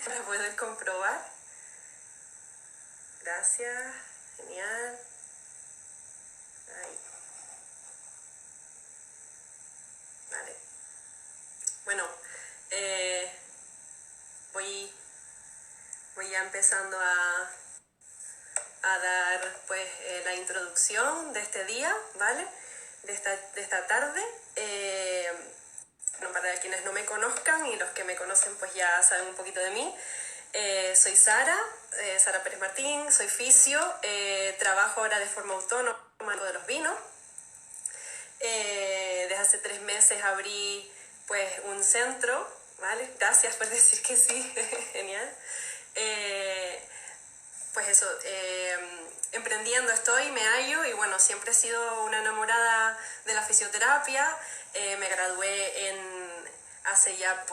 para poder comprobar. Gracias, genial. Ahí. Vale. Bueno, voy ya empezando a dar pues la introducción de este día, ¿vale? De esta tarde. Bueno, para quienes no me conozcan y los que me conocen pues ya saben un poquito de mí. Soy Sara Pérez Martín, soy fisio, trabajo ahora de forma autónoma de los vinos. Desde hace 3 meses abrí pues un centro, ¿vale? Gracias por decir que sí, genial. Pues eso, emprendiendo estoy, me hallo y bueno, siempre he sido una enamorada de la fisioterapia. Me gradué hace ya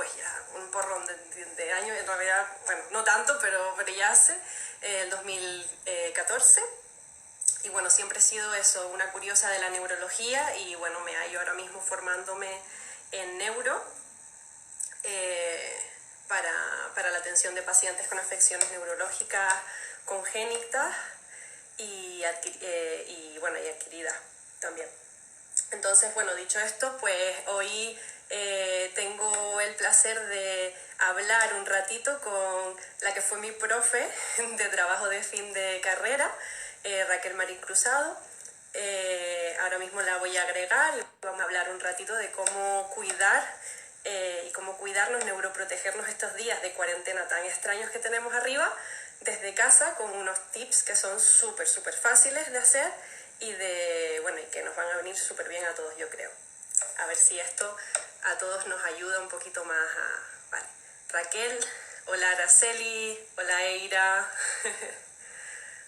un porrón de años, en realidad, bueno, no tanto, pero ya hace, el 2014. Y bueno, siempre he sido eso, una curiosa de la neurología y bueno, me hallo ahora mismo formándome en neuro para la atención de pacientes con afecciones neurológicas congénitas y adquiridas también. Entonces, bueno, dicho esto, pues hoy tengo el placer de hablar un ratito con la que fue mi profe de trabajo de fin de carrera, Raquel Marín Cruzado. Ahora mismo la voy a agregar, vamos a hablar un ratito de cómo cuidar y cómo cuidarnos, neuroprotegernos estos días de cuarentena tan extraños que tenemos arriba, desde casa, con unos tips que son súper fáciles de hacer y que nos van a venir súper bien a todos, yo creo. A ver si esto a todos nos ayuda un poquito más Vale. Raquel, hola Araceli, hola Eira,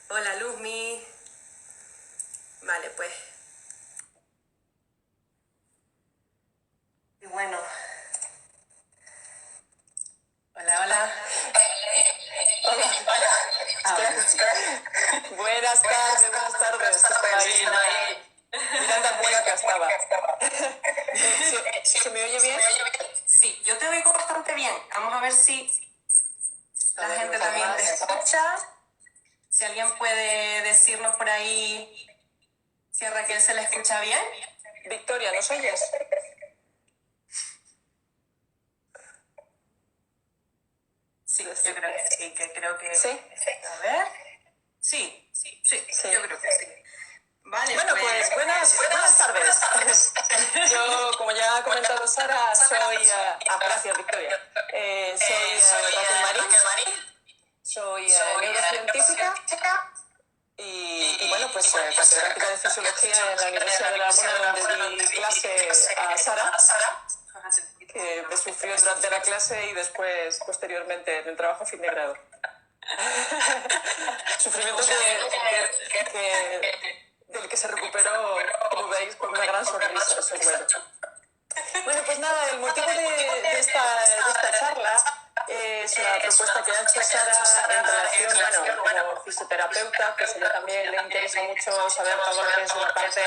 hola Luzmi. Vale, pues. Y bueno. Hola. Hola. Buenas tardes. Estaba ahí. Miranda Cuenca estaba. ¿Se me oye bien? Sí, yo te oigo bastante bien. Vamos a ver si la gente también te escucha. Si alguien puede decirnos por ahí si a Raquel se le escucha bien. Victoria, ¿nos oyes? Sí, yo creo que sí, ¿Sí? A ver. Sí, yo creo que sí. Vale, bueno, pues buenas tardes. Yo, como ya ha comentado Sara, soy... gracias, Victoria. Soy Raquel Marín. Soy neurocientífica y bueno, pues catedrática de fisiología en la Universidad de La Laguna, donde di clase a Sara, que me sufrió durante la clase y después, posteriormente, en el trabajo a fin de grado. Sufrimientos del que se recuperó, como veis, con una gran sonrisa. Eso es bueno. Bueno, pues nada, el motivo de esta charla es una propuesta que ha hecho Sara en relación, como fisioterapeuta, pues ella también le interesa mucho saber todo lo que es la parte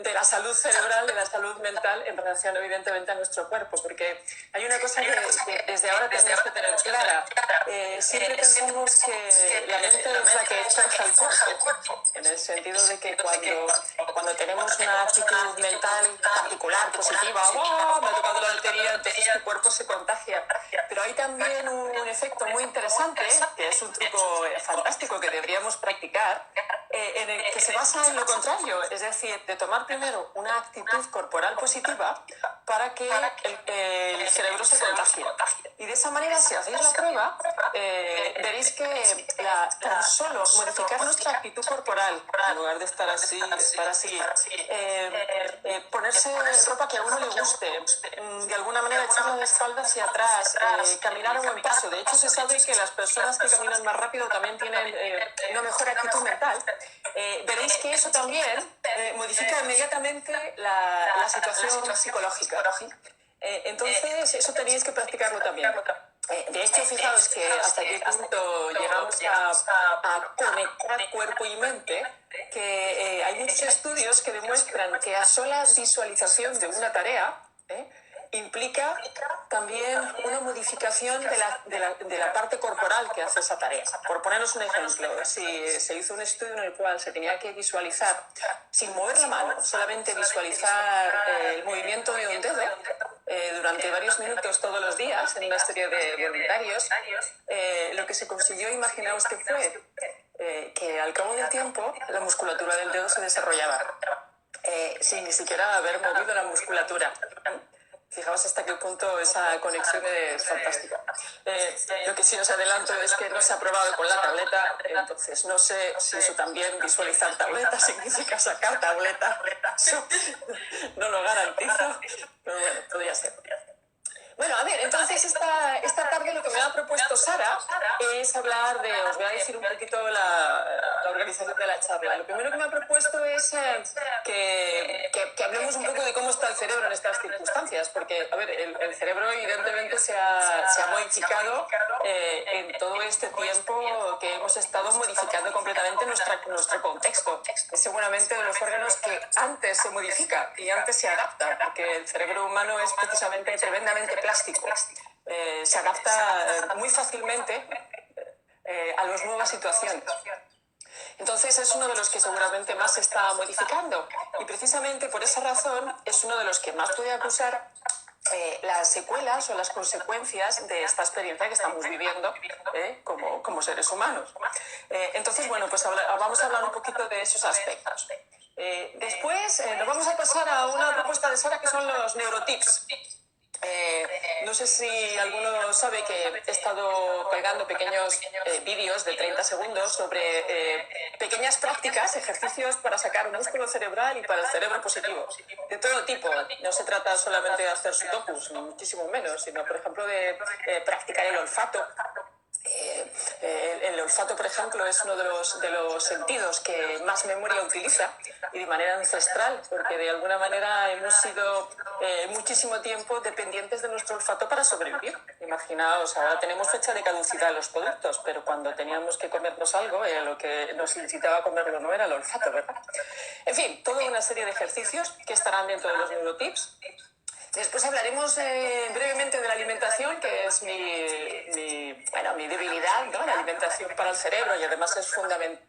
de la salud cerebral, de la salud mental, en relación evidentemente a nuestro cuerpo, porque hay una cosa que desde ahora tenemos que tener clara. Siempre pensamos que la mente es la que forja el cuerpo, en el sentido de que cuando tenemos una actitud mental particular, positiva, ¡wow!, me ha tocado la lotería, entonces tu cuerpo se contagia. Pero hay también un efecto muy interesante, que es un truco fantástico que deberíamos practicar, en el que se basa en lo contrario, es decir, de tomar primero una actitud corporal positiva para que el cerebro se contagie. Y de esa manera, si hacéis la prueba, veréis que tan solo modificar nuestra actitud corporal, en lugar de estar así, ponerse ropa que a uno le guste, de alguna manera echar la espalda hacia atrás, caminar a buen paso. De hecho, se sabe que las personas que caminan más rápido también tienen una mejor actitud mental. Veréis que eso también modifica inmediatamente la situación psicológica. Entonces, eso tenéis que practicarlo también. De hecho, fijaos que hasta qué punto llegamos a conectar cuerpo y mente, que hay muchos estudios que demuestran que a sola visualización de una tarea, implica también una modificación de la parte corporal que hace esa tarea. Por ponernos un ejemplo, si se hizo un estudio en el cual se tenía que visualizar, sin mover la mano, solamente visualizar el movimiento de un dedo durante varios minutos todos los días en una serie de voluntarios, lo que se consiguió, imaginaos que fue que al cabo del tiempo la musculatura del dedo se desarrollaba sin ni siquiera haber movido la musculatura. Fijaos hasta qué punto esa conexión es fantástica. Lo que sí os adelanto es que no se ha probado con la tableta, entonces no sé si eso también, visualizar tableta, significa sacar tableta. Eso no lo garantizo, pero bueno, podría ser. Bueno, a ver, entonces esta tarde lo que me ha propuesto Sara es hablar de, os voy a decir un poquito la organización de la charla. Lo primero que me ha propuesto es que hablemos un poco de cómo está el cerebro en estas circunstancias, porque, a ver, el cerebro evidentemente se ha modificado en todo este tiempo que hemos estado modificando completamente nuestro contexto. Es seguramente de los órganos que antes se modifica y antes se adapta, porque el cerebro humano es precisamente tremendamente plástico. Se adapta muy fácilmente a las nuevas situaciones. Entonces es uno de los que seguramente más se está modificando y precisamente por esa razón es uno de los que más puede acusar las secuelas o las consecuencias de esta experiencia que estamos viviendo como seres humanos. Entonces, bueno, pues vamos a hablar un poquito de esos aspectos. Después nos vamos a pasar a una propuesta de Sara que son los neurotips. No sé si alguno sabe que he estado colgando pequeños vídeos de 30 segundos sobre pequeñas prácticas, ejercicios para sacar un músculo cerebral y para el cerebro positivo, de todo tipo. No se trata solamente de hacer sudokus, ni muchísimo menos, sino, por ejemplo, de practicar el olfato. El olfato, por ejemplo, es uno de los sentidos que más memoria utiliza y de manera ancestral, porque de alguna manera hemos sido muchísimo tiempo dependientes de nuestro olfato para sobrevivir. Imaginaos, ahora tenemos fecha de caducidad en los productos, pero cuando teníamos que comernos algo, lo que nos incitaba a comerlo no era el olfato, ¿verdad? En fin, toda una serie de ejercicios que estarán dentro de los neurotips. Después hablaremos brevemente de la alimentación, que es mi debilidad, ¿no? La alimentación para el cerebro y además es fundamental,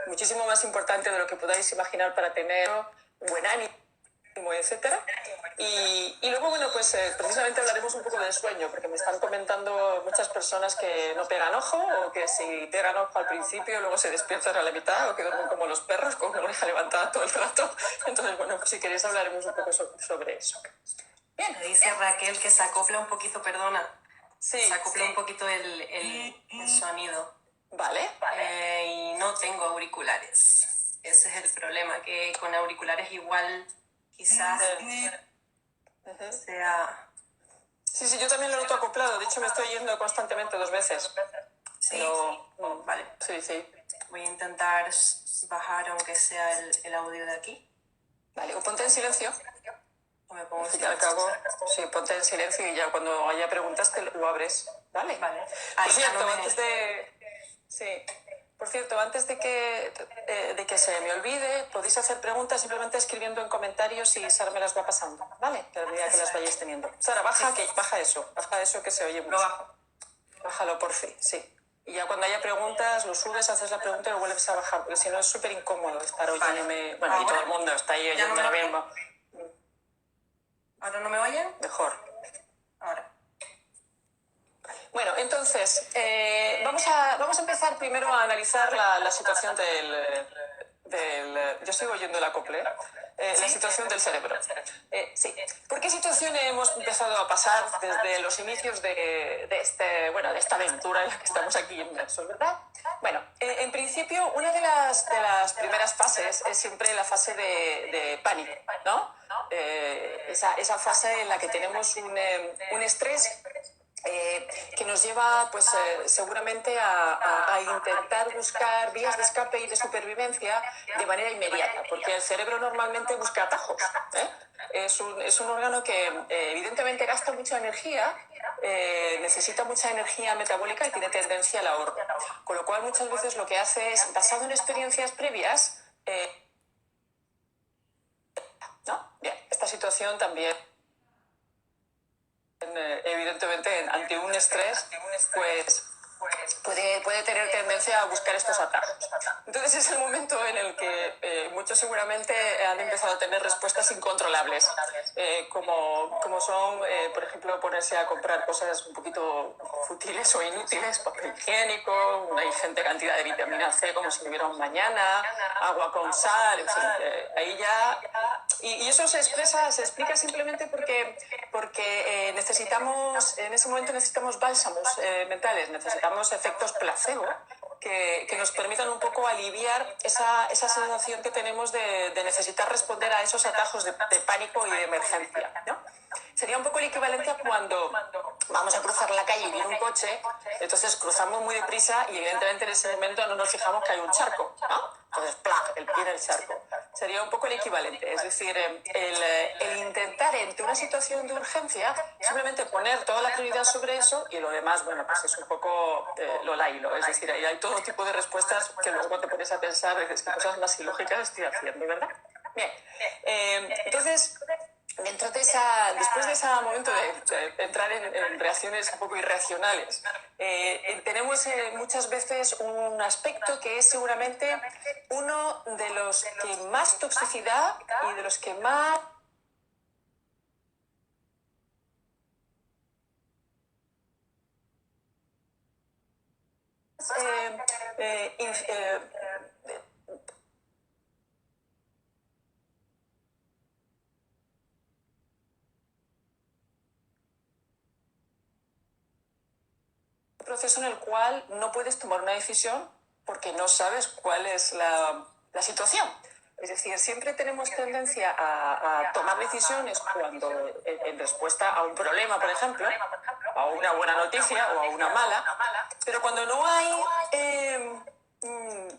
muchísimo más importante de lo que podáis imaginar para tener un buen ánimo, etcétera. Y luego, bueno, pues precisamente hablaremos un poco del sueño, porque me están comentando muchas personas que no pegan ojo o que si pegan ojo al principio luego se despiertan a la mitad o que duermen como los perros con una oreja levantada todo el rato. Entonces, bueno, pues si queréis hablaremos un poco sobre eso. Bien. Dice Raquel que se acopla un poquito, perdona. Sí, se acopla un poquito el sonido. Vale. Y no tengo auriculares. Ese es el problema, que con auriculares igual quizás sea... Sí, yo también lo noto acoplado. De hecho, me estoy yendo constantemente 2 veces. Sí, Pero, vale. Sí. Voy a intentar bajar aunque sea el audio de aquí. Vale, o ponte en silencio. O me pongo en Al fin y al silencio. cabo, sí, ponte en silencio y ya cuando haya preguntas te lo abres. Vale. Vale. Por cierto, antes de... Sí. Por cierto, antes de que se me olvide, podéis hacer preguntas simplemente escribiendo en comentarios y Sara me las va pasando, ¿vale? A medida que las vayáis teniendo. Sara, baja eso que se oye mucho. Lo bajo. Bájalo, por fin, sí. Y ya cuando haya preguntas, lo subes, haces la pregunta y lo vuelves a bajar, porque si no es súper incómodo estar oyéndome... Bueno, y todo el mundo está ahí oyendo lo mismo. ¿Ahora no me oyen? Mejor. Ahora. Bueno, entonces, vamos a empezar primero a analizar la situación yo sigo oyendo el acople, la situación del cerebro. Sí. ¿Por qué situación hemos empezado a pasar desde los inicios de esta aventura en la que estamos aquí inmersos, verdad? Bueno, en principio, una de las primeras fases es siempre la fase de pánico, ¿no? Esa fase en la que tenemos un estrés que nos lleva pues seguramente a intentar buscar vías de escape y de supervivencia de manera inmediata, porque el cerebro normalmente busca atajos. Es un órgano que evidentemente gasta mucha energía, necesita mucha energía metabólica y tiene tendencia al ahorro, con lo cual muchas veces lo que hace es, basado en experiencias previas, ¿no? Bien, esta situación también, evidentemente, ante un estrés, pues puede tener tendencia a buscar estos atajos. Entonces es el momento en el que muchos seguramente han empezado a tener respuestas incontrolables, como son, por ejemplo, ponerse a comprar cosas un poquito fútiles o inútiles, papel higiénico, una ingente cantidad de vitamina C como si no hubiera un mañana, agua con sal, en fin, ahí ya... Y eso se explica simplemente porque necesitamos, en ese momento necesitamos bálsamos mentales, necesitamos efectos placebo que nos permitan un poco aliviar esa sensación que tenemos de necesitar responder a esos atajos de pánico y de emergencia, ¿no? Sería un poco el equivalente a cuando vamos a cruzar la calle y viene un coche, entonces cruzamos muy deprisa y evidentemente en ese momento no nos fijamos que hay un charco, ¿no? Entonces, ¡plaf!, el pie en el charco. Sería un poco el equivalente, es decir, el intentar ante una situación de urgencia simplemente poner toda la prioridad sobre eso y lo demás, bueno, pues es un poco lo lailo, es decir, ahí hay todo tipo de respuestas que luego te pones a pensar, dices, qué cosas más ilógicas estoy haciendo, ¿verdad? Bien, entonces... Después de ese momento de entrar en reacciones un poco irracionales, tenemos muchas veces un aspecto que es seguramente uno de los que más toxicidad y de los que más proceso en el cual no puedes tomar una decisión porque no sabes cuál es la situación. Es decir, siempre tenemos tendencia a tomar decisiones cuando, en respuesta a un problema, por ejemplo, a una buena noticia o a una mala, pero cuando no hay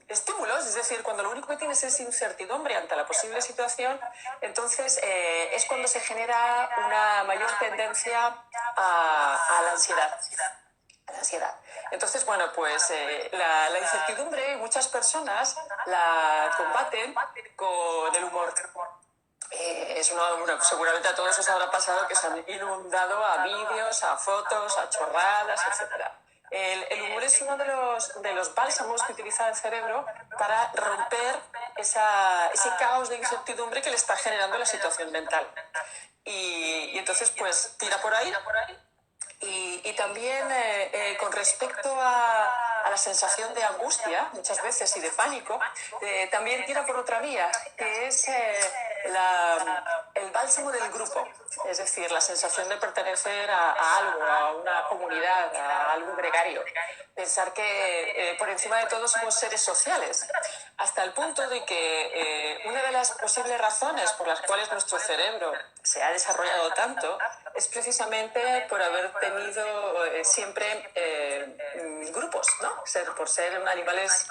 estímulos, es decir, cuando lo único que tienes es incertidumbre ante la posible situación, entonces es cuando se genera una mayor tendencia a la ansiedad. Entonces, bueno, pues la incertidumbre muchas personas la combaten con el humor. Bueno, seguramente a todos os habrá pasado que se han inundado a vídeos, a fotos, a chorradas, etc. El humor es uno de los bálsamos que utiliza el cerebro para romper ese caos de incertidumbre que le está generando la situación mental. Y entonces, pues, tira por ahí. Y también con respecto a la sensación de angustia, muchas veces, y de pánico, también tira por otra vía, que es el bálsamo del grupo, es decir, la sensación de pertenecer a algo, a una comunidad, a algo gregario. Pensar que por encima de todo somos seres sociales, hasta el punto de que una de las posibles razones por las cuales nuestro cerebro se ha desarrollado tanto es precisamente por haber tenido siempre grupos, ¿no? Por ser animales,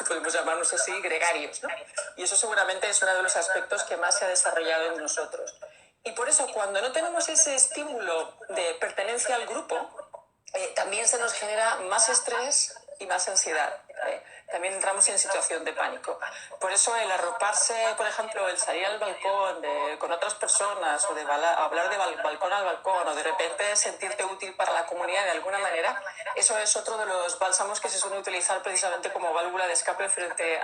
podemos llamarnos así, gregarios, ¿no? Y eso seguramente es uno de los aspectos que más se ha desarrollado en nosotros. Y por eso, cuando no tenemos ese estímulo de pertenencia al grupo, también se nos genera más estrés y más ansiedad. También entramos en situación de pánico. Por eso el arroparse, por ejemplo, el salir al balcón con otras personas o de hablar de balcón al balcón o de repente sentirte útil para la comunidad de alguna manera, eso es otro de los bálsamos que se suele utilizar precisamente como válvula de escape frente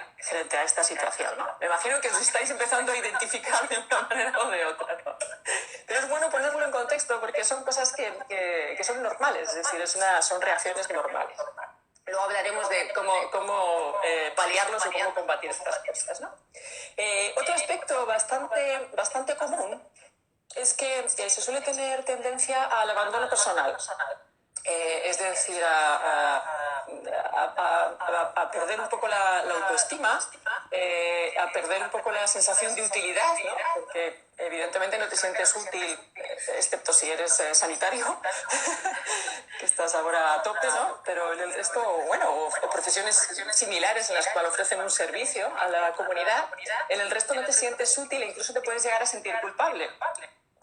a esta situación, ¿no? Me imagino que os estáis empezando a identificar de una manera o de otra, ¿no? Pero es bueno ponerlo en contexto porque son cosas que son normales, es decir, son reacciones normales. Luego hablaremos de cómo paliarlos y cómo combatir estas cosas, ¿no? Otro aspecto bastante común es que se suele tener tendencia al abandono personal. Es decir, a perder un poco la autoestima, a perder un poco la sensación de utilidad, ¿no? Porque evidentemente no te sientes útil, excepto si eres sanitario, que estás ahora a tope, ¿no? Pero en el resto, bueno, o profesiones similares en las cuales ofrecen un servicio a la comunidad, en el resto no te sientes útil e incluso te puedes llegar a sentir culpable.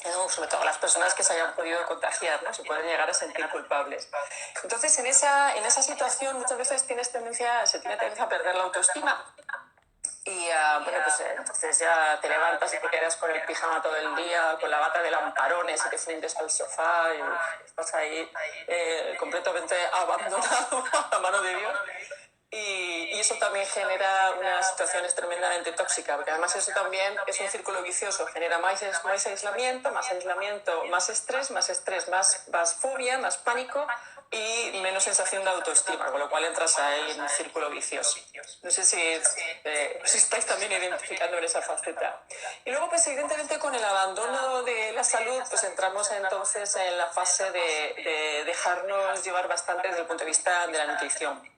No, sobre todo las personas que se hayan podido contagiar, ¿no? Se pueden llegar a sentir culpables. Entonces, en esa situación muchas veces se tiene tendencia a perder la autoestima Y bueno, pues entonces ya te levantas y te quedas con el pijama todo el día, con la bata de lamparones y te fundes al sofá y estás ahí completamente abandonado a la mano de Dios. Y eso también genera unas situaciones tremendamente tóxicas, porque además eso también es un círculo vicioso, genera más aislamiento, más estrés, más fobia, más pánico y menos sensación de autoestima, con lo cual entras ahí en un círculo vicioso. No sé si estáis también identificando en esa faceta. Y luego, pues evidentemente con el abandono de la salud, pues entramos entonces en la fase de dejarnos llevar bastante desde el punto de vista de la nutrición.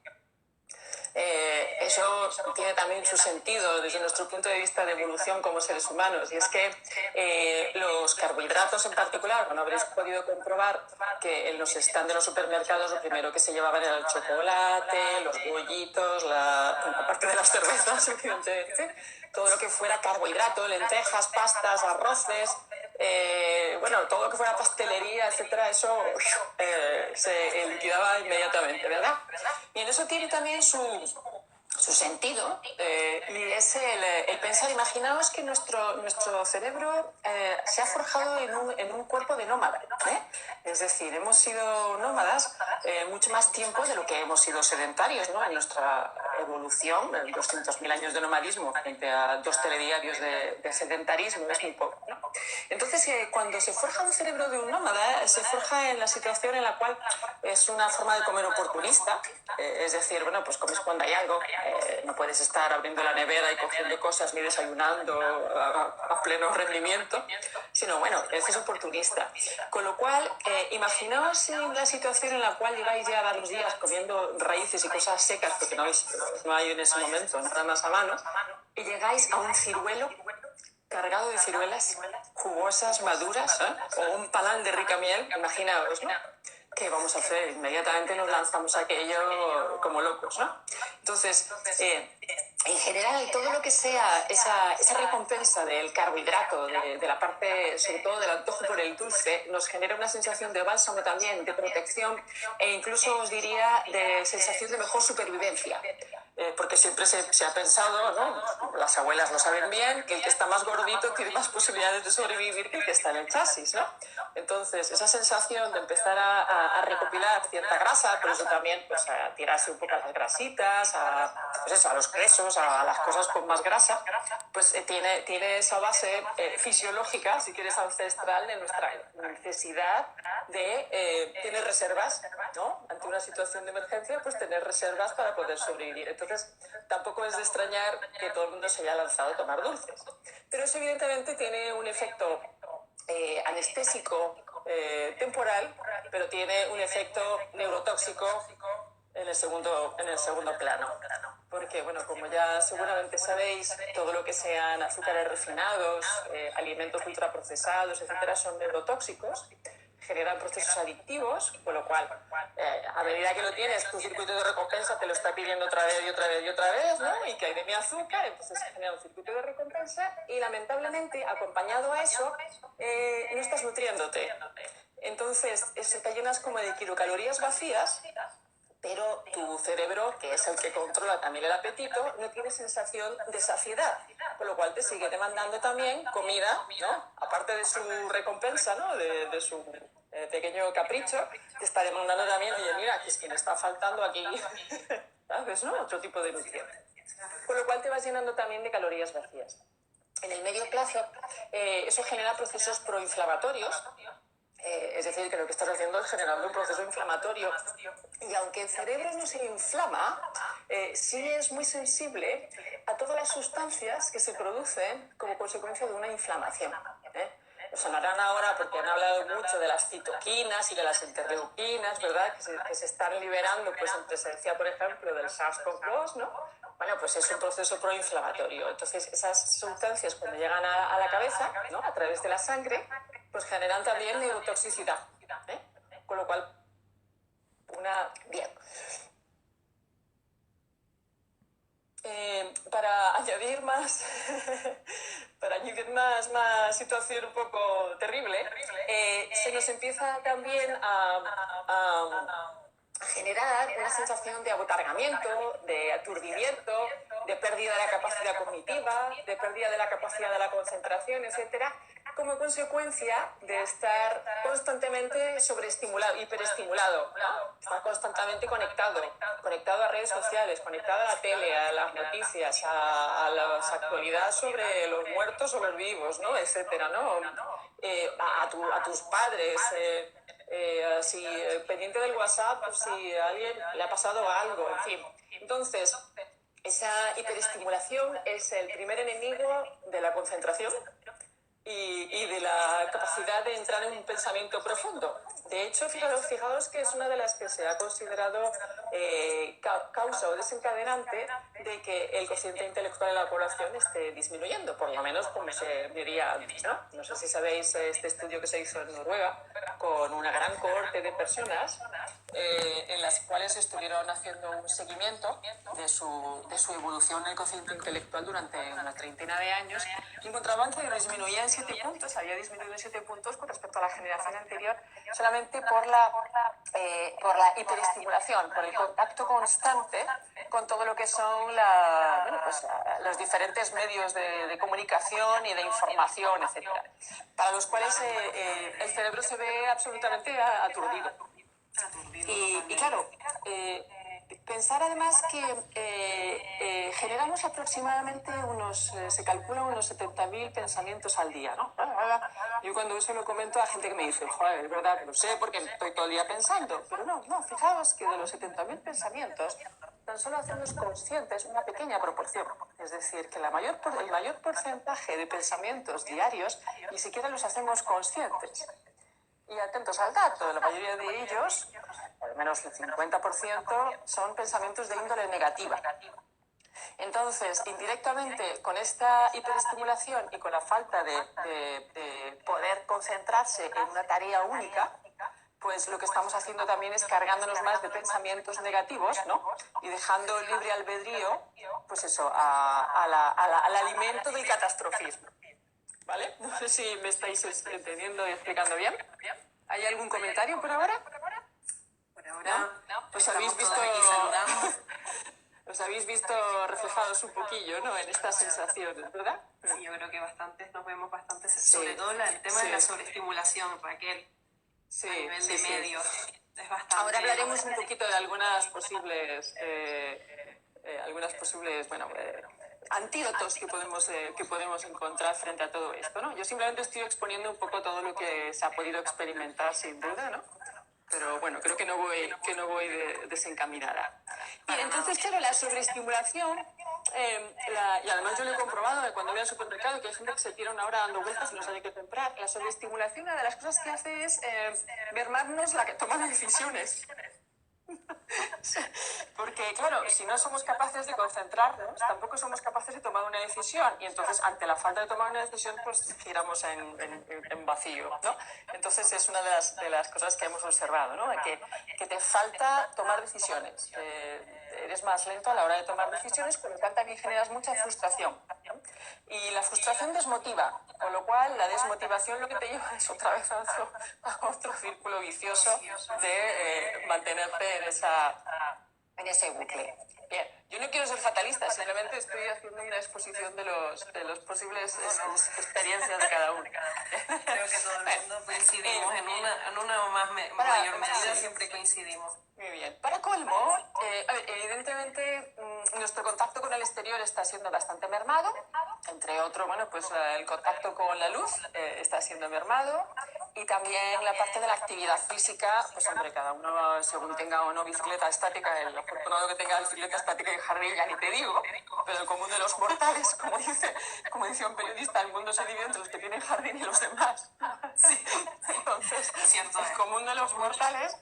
Eso tiene también su sentido desde nuestro punto de vista de evolución como seres humanos, y es que los carbohidratos en particular, bueno, habréis podido comprobar que en los stands de los supermercados lo primero que se llevaban era el chocolate, los bollitos, aparte de las cervezas, evidentemente, todo lo que fuera carbohidrato, lentejas, pastas, arroces, bueno, todo lo que fuera pastelería, etcétera, eso se liquidaba inmediatamente, ¿verdad? Y en eso tiene también su sentido, y es el pensar. Imaginaos que nuestro cerebro se ha forjado en un cuerpo de nómada, ¿eh? Es decir, hemos sido nómadas mucho más tiempo de lo que hemos sido sedentarios, ¿no? En nuestra evolución, 200.000 años de nomadismo frente a 2 telediarios de sedentarismo, es muy poco, ¿no? Entonces, cuando se forja un cerebro de un nómada, se forja en la situación en la cual es una forma de comer oportunista, es decir, bueno, pues comes cuando hay algo, no puedes estar abriendo la nevera y cogiendo cosas ni desayunando a pleno rendimiento, sino, bueno, es oportunista. Con lo cual, imaginaos la situación en la cual llegáis ya varios días comiendo raíces y cosas secas, porque no hay en ese momento nada más a mano, y llegáis a un ciruelo cargado de ciruelas jugosas, maduras, o un panal de rica miel, imaginaos, ¿no? ¿Qué vamos a hacer? Inmediatamente nos lanzamos a aquello como locos, ¿no? Entonces, en general, todo lo que sea esa recompensa del carbohidrato, de la parte, sobre todo del antojo por el dulce, nos genera una sensación de bálsamo también, de protección e incluso os diría de sensación de mejor supervivencia. Porque siempre se ha pensado, ¿no? Las abuelas lo saben bien, que el que está más gordito tiene más posibilidades de sobrevivir que el que está en el chasis, ¿no? Entonces, esa sensación de empezar a recopilar cierta grasa, pero eso también, pues, a tirarse un poco a las grasitas, pues eso, a los quesos, a las cosas con más grasa, pues tiene esa base fisiológica, si quieres, ancestral, de nuestra necesidad de tener reservas, ¿no? Ante una situación de emergencia, pues tener reservas para poder sobrevivir. Entonces, tampoco es de extrañar que todo el mundo se haya lanzado a tomar dulces. Pero eso evidentemente tiene un efecto anestésico temporal, pero tiene un efecto neurotóxico en el segundo plano. Porque, bueno, como ya seguramente sabéis, todo lo que sean azúcares refinados, alimentos ultraprocesados, etcétera, son neurotóxicos, generan procesos adictivos, con lo cual, a medida que lo tienes, tu circuito de recompensa te lo está pidiendo otra vez y otra vez y otra vez, ¿no? Y que hay de mi azúcar, entonces se genera un circuito de recompensa y, lamentablemente, acompañado a eso, no estás nutriéndote. Entonces, te llenas como de kilocalorías vacías, pero tu cerebro, que es el que controla también el apetito, no tiene sensación de saciedad, con lo cual te sigue demandando también comida, ¿no? Aparte de su recompensa, ¿no? De su pequeño capricho, te está demandando también, oye, mira, que es que me está faltando aquí, ¿sabes, no? Otro tipo de nutrientes. Con lo cual te vas llenando también de calorías vacías. En el medio plazo, eso genera procesos proinflamatorios. Es decir, que lo que estás haciendo es generando un proceso inflamatorio. Y aunque el cerebro no se inflama, sí es muy sensible a todas las sustancias que se producen como consecuencia de una inflamación. Os sonarán ahora porque han hablado mucho de las citoquinas y de las interleuquinas, ¿verdad? Que se están liberando, pues, en presencia, por ejemplo, del SARS-CoV-2, ¿no? Bueno, pues es un proceso proinflamatorio. Entonces, esas sustancias, cuando llegan a la cabeza, ¿no? A través de la sangre, pues generan también neurotoxicidad. Con lo cual, bien. Para añadir más situación un poco terrible, se nos empieza también a generar una sensación de abotargamiento, de aturdimiento, de pérdida de la capacidad cognitiva, de pérdida de la capacidad de la concentración, etcétera, como consecuencia de estar constantemente sobreestimulado, hiperestimulado, ¿no? Estar constantemente conectado a redes sociales, conectado a la tele, a las noticias, a la actualidad sobre los muertos o los vivos, ¿no? Etcétera, ¿no? A tus padres, pendiente del WhatsApp, pues, si a alguien le ha pasado algo, en fin. Entonces, esa hiperestimulación es el primer enemigo de la concentración y de la capacidad de entrar en un pensamiento profundo. De hecho, fijaos que es una de las que se ha considerado causa o desencadenante de que el cociente intelectual de la población esté disminuyendo, por lo menos como se diría antes, ¿no? No sé si sabéis este estudio que se hizo en Noruega con una gran cohorte de personas en las cuales estuvieron haciendo un seguimiento de su evolución en el cociente intelectual durante una treintena de años y encontraban que disminuía en 7 puntos, había disminuido en 7 puntos con respecto a la generación anterior, solamente por la hiperestimulación, por el contacto constante con todo lo que son los diferentes medios de comunicación y de información, etcétera, para los cuales el cerebro se ve absolutamente aturdido. Y claro, pensar además que generamos aproximadamente se calcula unos 70.000 pensamientos al día, ¿no? Yo cuando eso lo comento a gente que me dice, joder, es verdad, lo sé porque estoy todo el día pensando, pero no, fijaos que de los 70.000 pensamientos tan solo hacemos conscientes una pequeña proporción, es decir, que el mayor porcentaje de pensamientos diarios ni siquiera los hacemos conscientes. Y atentos al dato, la mayoría de ellos, al menos el 50%, son pensamientos de índole negativa. Entonces, indirectamente, con esta hiperestimulación y con la falta de poder concentrarse en una tarea única, pues lo que estamos haciendo también es cargándonos más de pensamientos negativos, ¿no? Y dejando libre albedrío, pues eso, al alimento del catastrofismo. ¿Vale? No sé si me estáis entendiendo y explicando bien. ¿Hay algún comentario por ahora? Por ahora, ¿No? Os habéis visto reflejados un poquillo, ¿no? En estas sensaciones, ¿verdad? Sí, yo creo que nos vemos bastantes, sobre todo el tema de la sobreestimulación, Raquel, a nivel de medios. Es bastante... Ahora hablaremos un poquito de algunas posibles antídotos que podemos encontrar frente a todo esto, ¿no? Yo simplemente estoy exponiendo un poco todo lo que se ha podido experimentar, sin duda, ¿no? Pero bueno, creo que no voy desencaminada. Y entonces, claro, la sobreestimulación, y además yo lo he comprobado que cuando voy al supermercado, que hay gente que se tira una hora dando vueltas y no sabe qué comprar, la sobreestimulación, una de las cosas que hace es mermarnos la toma de decisiones. Porque, claro, si no somos capaces de concentrarnos, tampoco somos capaces de tomar una decisión. Y entonces, ante la falta de tomar una decisión, pues giramos en vacío, ¿no? Entonces, es una de las cosas que hemos observado, ¿no? Que te falta tomar decisiones. Eres más lento a la hora de tomar decisiones, con lo cual también generas mucha frustración, ¿no? Y la frustración desmotiva, con lo cual la desmotivación lo que te lleva es otra vez a otro círculo vicioso de mantenerte en ese bucle. Bien, yo no quiero ser fatalista, simplemente estoy haciendo una exposición de los posibles experiencias de cada uno. Creo que todo el mundo coincidimos, en una mayor medida siempre coincidimos. Muy bien. Para colmo, evidentemente nuestro contacto con el exterior está siendo bastante mermado, entre otros, pues el contacto con la luz está siendo mermado, y también la parte de la actividad física, pues hombre, cada uno según tenga o no bicicleta estática, el afortunado que tenga bicicleta estática en jardín ya ni te digo, pero el común de los mortales, como dice un periodista, el mundo se divide entre los que tienen jardín y los demás. Sí. Entonces, el común de los mortales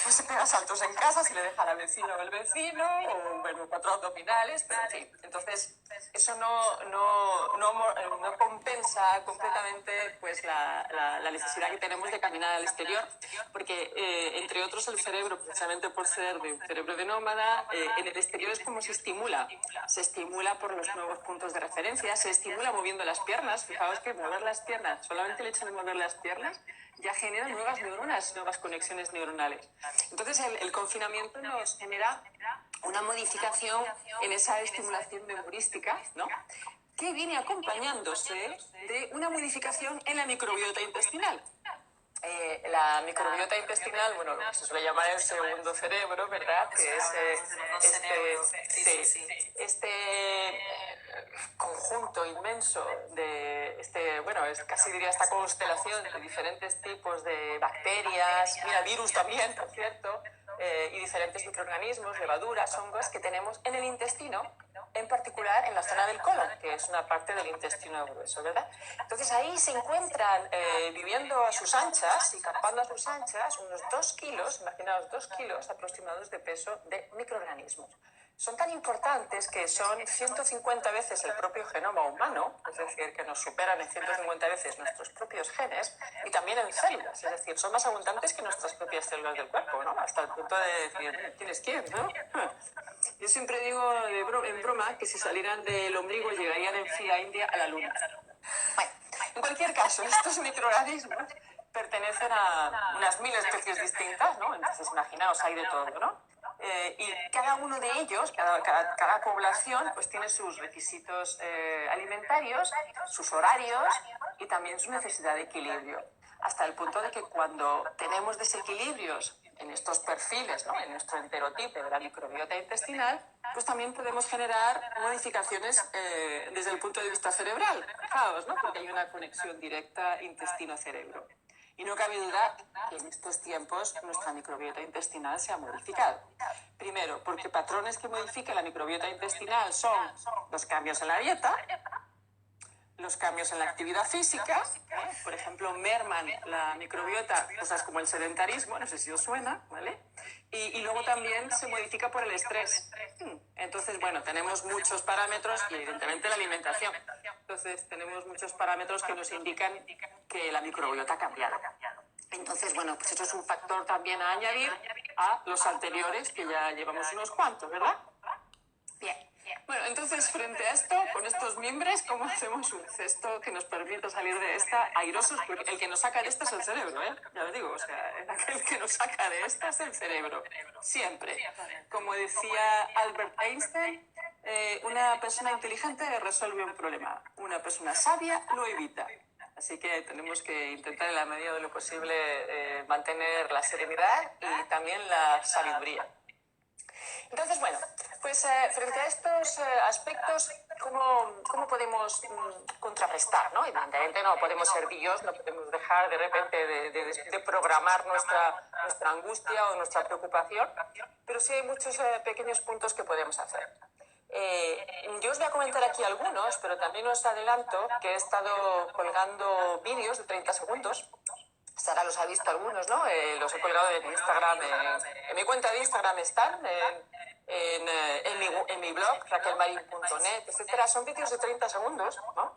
pues se pega saltos en casa, si le deja al vecino o el vecino, o bueno, 4 abdominales, pero en fin. Entonces, eso no compensa completamente pues la necesidad que tenemos de caminar al exterior, porque entre otros el cerebro, precisamente por ser de un cerebro de nómada, en el exterior es como se estimula por los nuevos puntos de referencia, se estimula moviendo las piernas. Fijaos que mover las piernas, solamente el hecho de mover las piernas ya genera nuevas neuronas, nuevas conexiones neuronales. Entonces, el confinamiento nos genera una modificación en esa estimulación memorística, ¿no?, que viene acompañándose de una modificación en la microbiota intestinal. La microbiota intestinal, bueno, se suele llamar el segundo cerebro, ¿verdad? Que es conjunto inmenso de bueno, es casi diría esta constelación de diferentes tipos de bacterias, mira, virus también, por cierto, y diferentes microorganismos, levaduras, hongos que tenemos en el intestino, en particular en la zona del colon, que es una parte del intestino grueso, ¿verdad? Entonces ahí se encuentran viviendo a sus anchas y campando a sus anchas unos 2 kilos, imaginaos 2 kilos aproximados de peso de microorganismos. Son tan importantes que son 150 veces el propio genoma humano, es decir, que nos superan en 150 veces nuestros propios genes, y también en células, es decir, son más abundantes que nuestras propias células del cuerpo, ¿no? Hasta el punto de decir, ¿quién es quién, no? Yo siempre digo en broma que si salieran del ombligo llegarían en fila india a la luna. Bueno, en cualquier caso, estos microorganismos pertenecen a unas 1000 especies distintas, ¿no? Entonces, imaginaos, hay de todo, ¿no? Y cada uno de ellos, cada población, pues tiene sus requisitos alimentarios, sus horarios y también su necesidad de equilibrio. Hasta el punto de que cuando tenemos desequilibrios en estos perfiles, ¿no?, en nuestro enterotipo de la microbiota intestinal, pues también podemos generar modificaciones desde el punto de vista cerebral. Fijaos, ¿no?, porque hay una conexión directa intestino-cerebro. Y no cabe duda que en estos tiempos nuestra microbiota intestinal se ha modificado. Primero, porque patrones que modifican la microbiota intestinal son los cambios en la dieta, los cambios en la actividad física, por ejemplo, merman la microbiota cosas como el sedentarismo, no sé si os suena, ¿vale? Y luego también se modifica por el estrés. Entonces, bueno, tenemos muchos parámetros y evidentemente la alimentación. Entonces, tenemos muchos parámetros que nos indican que la microbiota ha cambiado. Entonces, bueno, pues eso es un factor también a añadir a los anteriores, que ya llevamos unos cuantos, ¿verdad? Bien. Bueno, entonces, frente a esto, con estos mimbres, ¿cómo hacemos un cesto que nos permita salir de esta airosos? Porque el que nos saca de esta es el cerebro, ¿eh? Ya lo digo, o sea, el que nos saca de esta es el cerebro. Siempre. Como decía Albert Einstein, una persona inteligente resuelve un problema. Una persona sabia lo evita. Así que tenemos que intentar en la medida de lo posible mantener la serenidad y también la sabiduría. Entonces, bueno, pues frente a estos aspectos, ¿cómo podemos contrarrestar, ¿no? Evidentemente no podemos ser Dios, no podemos dejar de repente de programar nuestra angustia o nuestra preocupación, pero sí hay muchos pequeños puntos que podemos hacer. Yo os voy a comentar aquí algunos, pero también os adelanto que he estado colgando vídeos de 30 segundos. Sara los ha visto algunos, ¿no? Los he colgado en Instagram, en mi cuenta de Instagram están, en mi blog, raquelmarin.net, etcétera. Son vídeos de 30 segundos, ¿no?,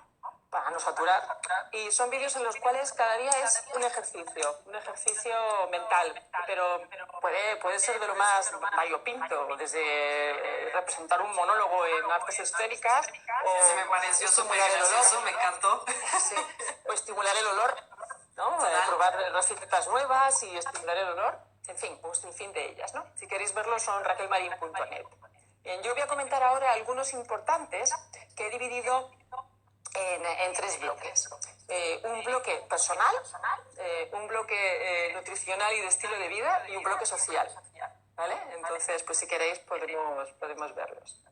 para no saturar. Y son vídeos en los cuales cada día es un ejercicio mental, pero puede ser de lo más variopinto, desde representar un monólogo en artes escénicas, Se me pareció súper gracioso, me encantó. Sí, o estimular el olor, ¿no? Probar recetas nuevas y estimular el olor. En fin, un sinfín de ellas, ¿no? Si queréis verlo son raquelmarin.net. Yo voy a comentar ahora algunos importantes que he dividido en 3 bloques. Un bloque personal, un bloque nutricional y de estilo de vida y un bloque social, ¿vale? Entonces, pues si queréis podemos verlos.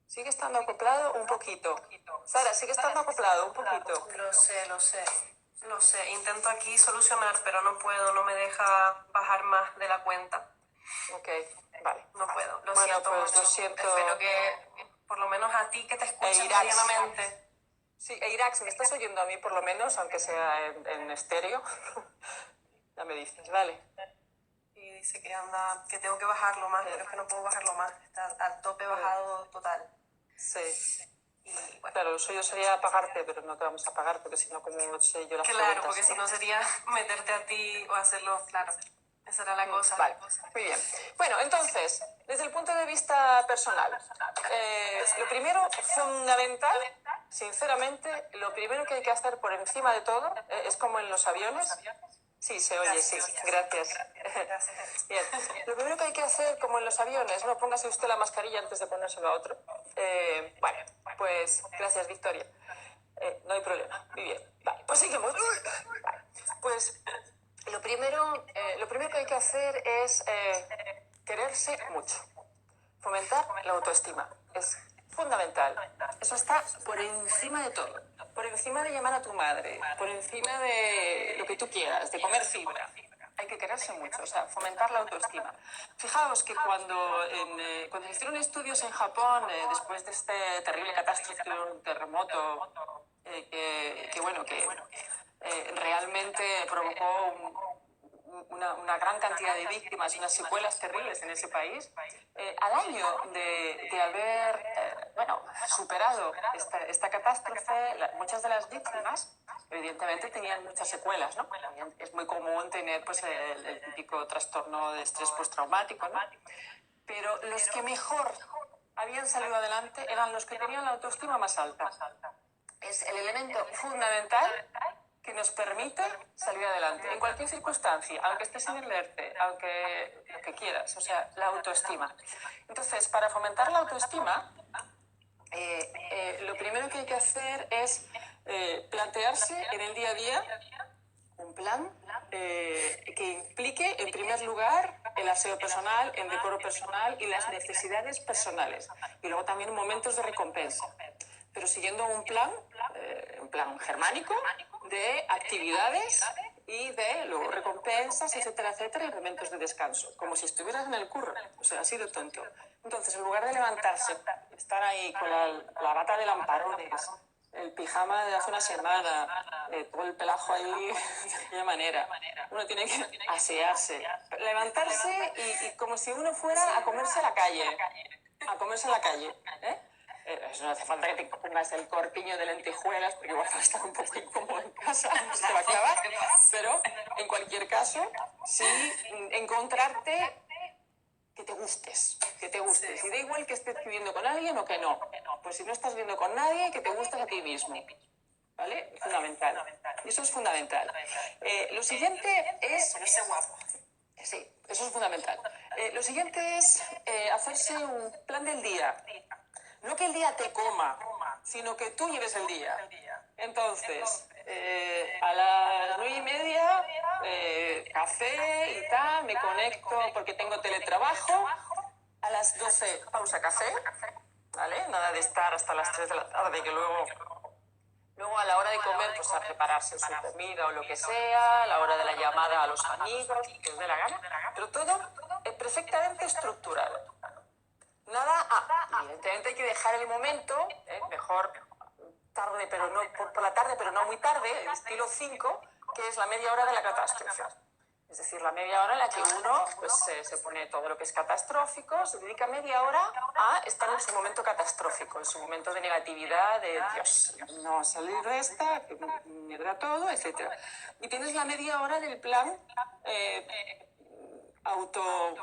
¿Sigue estando acoplado? Un poquito. Sara, ¿sigue estando acoplado? Un poquito. Lo sé. Intento aquí solucionar, pero no puedo, no me deja bajar más de la cuenta. Ok, vale. No puedo, lo Bueno, siento pues mucho. lo siento. Espero que, por lo menos a ti que te escuches Irax. medianamente. Sí, Irax, ¿me estás oyendo a mí por lo menos, aunque sea en estéreo? Ya me dices, vale. Y dice que tengo que bajarlo más, pero es que no puedo bajarlo más. Está al tope bajado total. Sí. Y bueno, Claro, lo suyo sería apagarte, pero no te vamos a apagar porque si no, como sé yo las claro, preguntas, porque si no sería meterte a ti o hacerlo, claro. Esa era la cosa. Vale, muy bien. Bueno, entonces, desde el punto de vista personal, lo primero, fundamental, sinceramente, lo primero que hay que hacer por encima de todo, es como en los aviones, Sí, se oye, sí. Gracias. Bien. Lo primero que hay que hacer, como en los aviones, no póngase usted la mascarilla antes de ponérselo a otro. Bueno, pues gracias, Victoria. No hay problema. Muy bien. Vale, pues seguimos. Vale. Pues lo primero que hay que hacer es quererse mucho. Fomentar la autoestima. Es fundamental. Eso está por encima de todo. Por encima de llamar a tu madre, por encima de lo que tú quieras, de comer fibra. Hay que quererse mucho, o sea, fomentar la autoestima. Fijaos que cuando se hicieron estudios en Japón, después de este terrible catástrofe, un terremoto, realmente provocó una gran cantidad de víctimas y unas secuelas terribles en ese país, al año de haber superado esta catástrofe, muchas de las víctimas evidentemente tenían muchas secuelas, ¿no? Es muy común tener pues, el típico trastorno de estrés postraumático, ¿no? Pero los que mejor habían salido adelante eran los que tenían la autoestima más alta. Es el elemento fundamental que nos permite salir adelante en cualquier circunstancia, aunque estés en el ERTE, aunque lo que quieras, o sea, la autoestima. Entonces, para fomentar la autoestima, lo primero que hay que hacer es plantearse en el día a día un plan que implique, en primer lugar, el aseo personal, el decoro personal y las necesidades personales. Y luego también momentos de recompensa. Pero siguiendo un plan germánico de actividades y de luego recompensas, etcétera, etcétera, y momentos de descanso, como si estuvieras en el curro, o sea, así de tonto. Entonces, en lugar de levantarse, estar ahí con la bata de lamparones, el pijama de hace una semana, todo el pelajo ahí de aquella manera, uno tiene que asearse, levantarse y como si uno fuera a comerse la calle, ¿eh? Eso no hace falta que te pongas el corpiño de lentejuelas, porque igual va a estar un poco incómodo en casa, no se te va a clavar. Pero, en cualquier caso, sí encontrarte que te gustes. Y da igual que estés viviendo con alguien o que no. Pues si no estás viviendo con nadie, que te gustes a ti mismo. ¿Vale? Fundamental. Eso es fundamental. Lo siguiente es... Sí, eso es fundamental. Lo siguiente es hacerse un plan del día. No que el día te coma, sino que tú lleves el día. Entonces, a las 9:30, café y tal, me conecto porque tengo teletrabajo. A las 12, pausa café, ¿vale? Nada de estar hasta las 3 de la tarde, que luego a la hora de comer, pues a prepararse su comida o lo que sea, a la hora de la llamada a los amigos, que os dé la gana, pero todo perfectamente estructurado. Nada, evidentemente hay que dejar el momento, mejor tarde, pero no por la tarde, pero no muy tarde, el estilo 5, que es la media hora de la catástrofe. Es decir, la media hora en la que uno pues, se pone todo lo que es catastrófico, se dedica media hora a estar en su momento catastrófico, en su momento de negatividad, de Dios, no salir de esta, que me da todo, etc. Y tienes la media hora del plan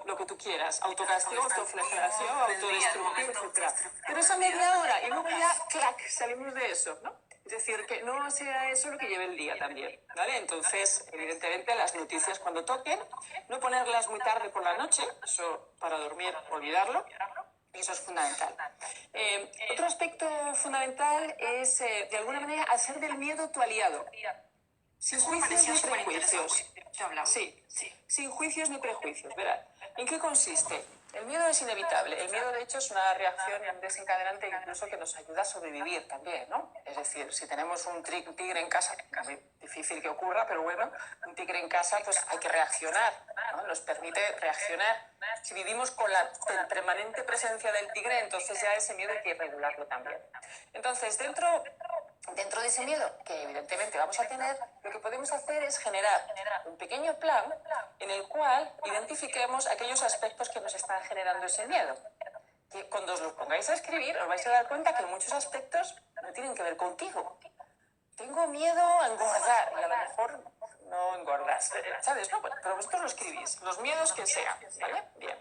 lo que tú quieras, autocastigo, autoflagelación, autodestrucción, etc. Pero esa media hora y luego ya, clac, salimos de eso, ¿no? Es decir, que no sea eso lo que lleve el día también, ¿vale? Entonces, evidentemente, las noticias cuando toquen, no ponerlas muy tarde por la noche, eso para dormir, olvidarlo, y eso es fundamental. Otro aspecto fundamental es, de alguna manera, hacer del miedo tu aliado. Sin juicios ni prejuicios. Sí, sin juicios ni prejuicios. Verá, ¿en qué consiste? El miedo es inevitable. El miedo, de hecho, es una reacción desencadenante incluso que nos ayuda a sobrevivir también, ¿no? Es decir, si tenemos un tigre en casa, es muy difícil que ocurra, pero bueno, un tigre en casa, pues hay que reaccionar, ¿no? Nos permite reaccionar. Si vivimos con la permanente presencia del tigre, entonces ya ese miedo hay que regularlo también. Entonces, dentro de ese miedo que evidentemente vamos a tener, lo que podemos hacer es generar un pequeño plan en el cual identifiquemos aquellos aspectos que nos están generando ese miedo. Que cuando os los pongáis a escribir os vais a dar cuenta que muchos aspectos no tienen que ver contigo. Tengo miedo a engordar y a lo mejor no engordas, ¿sabes? No, bueno, pero vosotros lo escribís, los miedos que sean, ¿vale? Bien.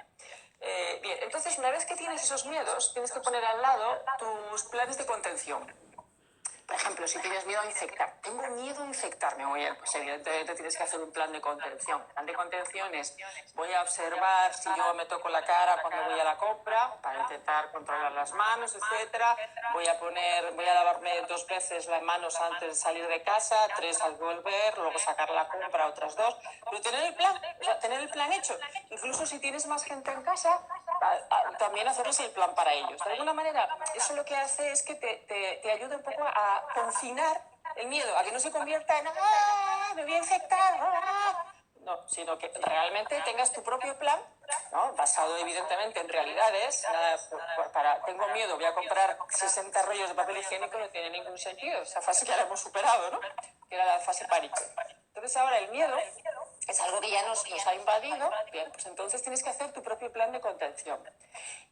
Bien, entonces una vez que tienes esos miedos, tienes que poner al lado tus planes de contención. Por ejemplo, si tienes miedo a infectar, tengo miedo a infectarme, muy bien, pues evidentemente tienes que hacer un plan de contención. El plan de contención es, voy a observar si yo me toco la cara cuando voy a la compra, para intentar controlar las manos, etcétera. Voy a lavarme 2 veces las manos antes de salir de casa, 3 al volver, luego sacar la compra otras 2. Pero tener el plan, o sea, tener el plan hecho. Incluso si tienes más gente en casa, también hacerles el plan para ellos. De alguna manera, eso lo que hace es que te ayuda un poco a confinar el miedo, a que no se convierta en ¡ah! Me voy a infectar. ¡Ah! No, sino que realmente tengas tu propio plan, ¿no? Basado evidentemente en realidades. Tengo miedo, voy a comprar 60 rollos de papel higiénico, no tiene ningún sentido. Esa fase ya la hemos superado, ¿no? Que era la fase pánico. Entonces ahora el miedo es algo que ya nos ha invadido. Bien, pues entonces tienes que hacer tu propio plan de contención.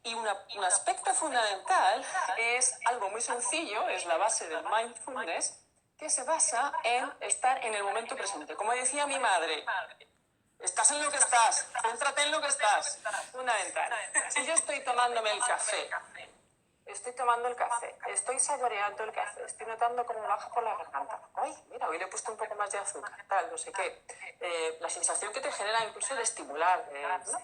Y un aspecto fundamental es algo muy sencillo, es la base del mindfulness, que se basa en estar en el momento presente. Como decía mi madre, estás en lo que estás, céntrate en lo que estás. Fundamental. Si yo estoy tomándome el café, estoy saboreando el café, estoy notando cómo baja por la garganta. Ay, mira, hoy le he puesto un poco más de azúcar, tal, no sé qué. La sensación que te genera incluso de estimular, ¿no?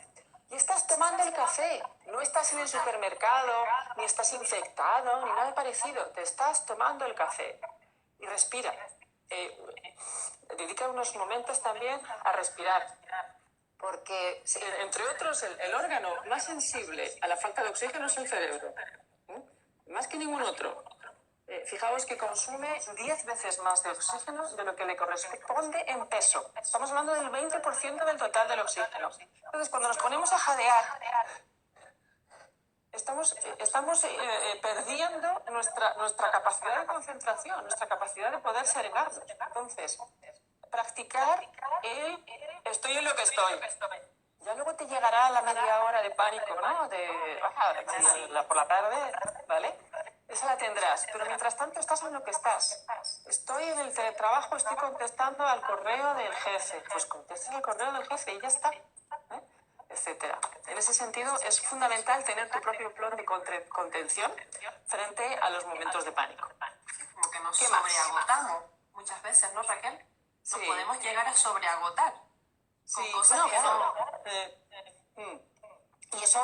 Y estás tomando el café, no estás en el supermercado, ni estás infectado, ni nada parecido. Te estás tomando el café. Y respira. Dedica unos momentos también a respirar. Porque, entre otros, el órgano más sensible a la falta de oxígeno es el cerebro. Más que ningún otro. Fijaos que consume 10 veces más de oxígeno de lo que le corresponde en peso. Estamos hablando del 20% del total del oxígeno. Entonces, cuando nos ponemos a jadear, estamos perdiendo nuestra capacidad de concentración, nuestra capacidad de poder serenarnos. Entonces, practicar estoy en lo que estoy. Ya luego te llegará la media hora de pánico, ¿no? Por la tarde, ¿vale? Esa la tendrás, pero mientras tanto estás en lo que estás. Estoy en el teletrabajo, estoy contestando al correo del jefe. Pues contestas al correo del jefe y ya está, etcétera. En ese sentido, es fundamental tener tu propio plan de contención frente a los momentos de pánico. Como que nos sobreagotamos muchas veces, ¿no, Raquel? Nos podemos llegar a sobreagotar con cosas que no... Y eso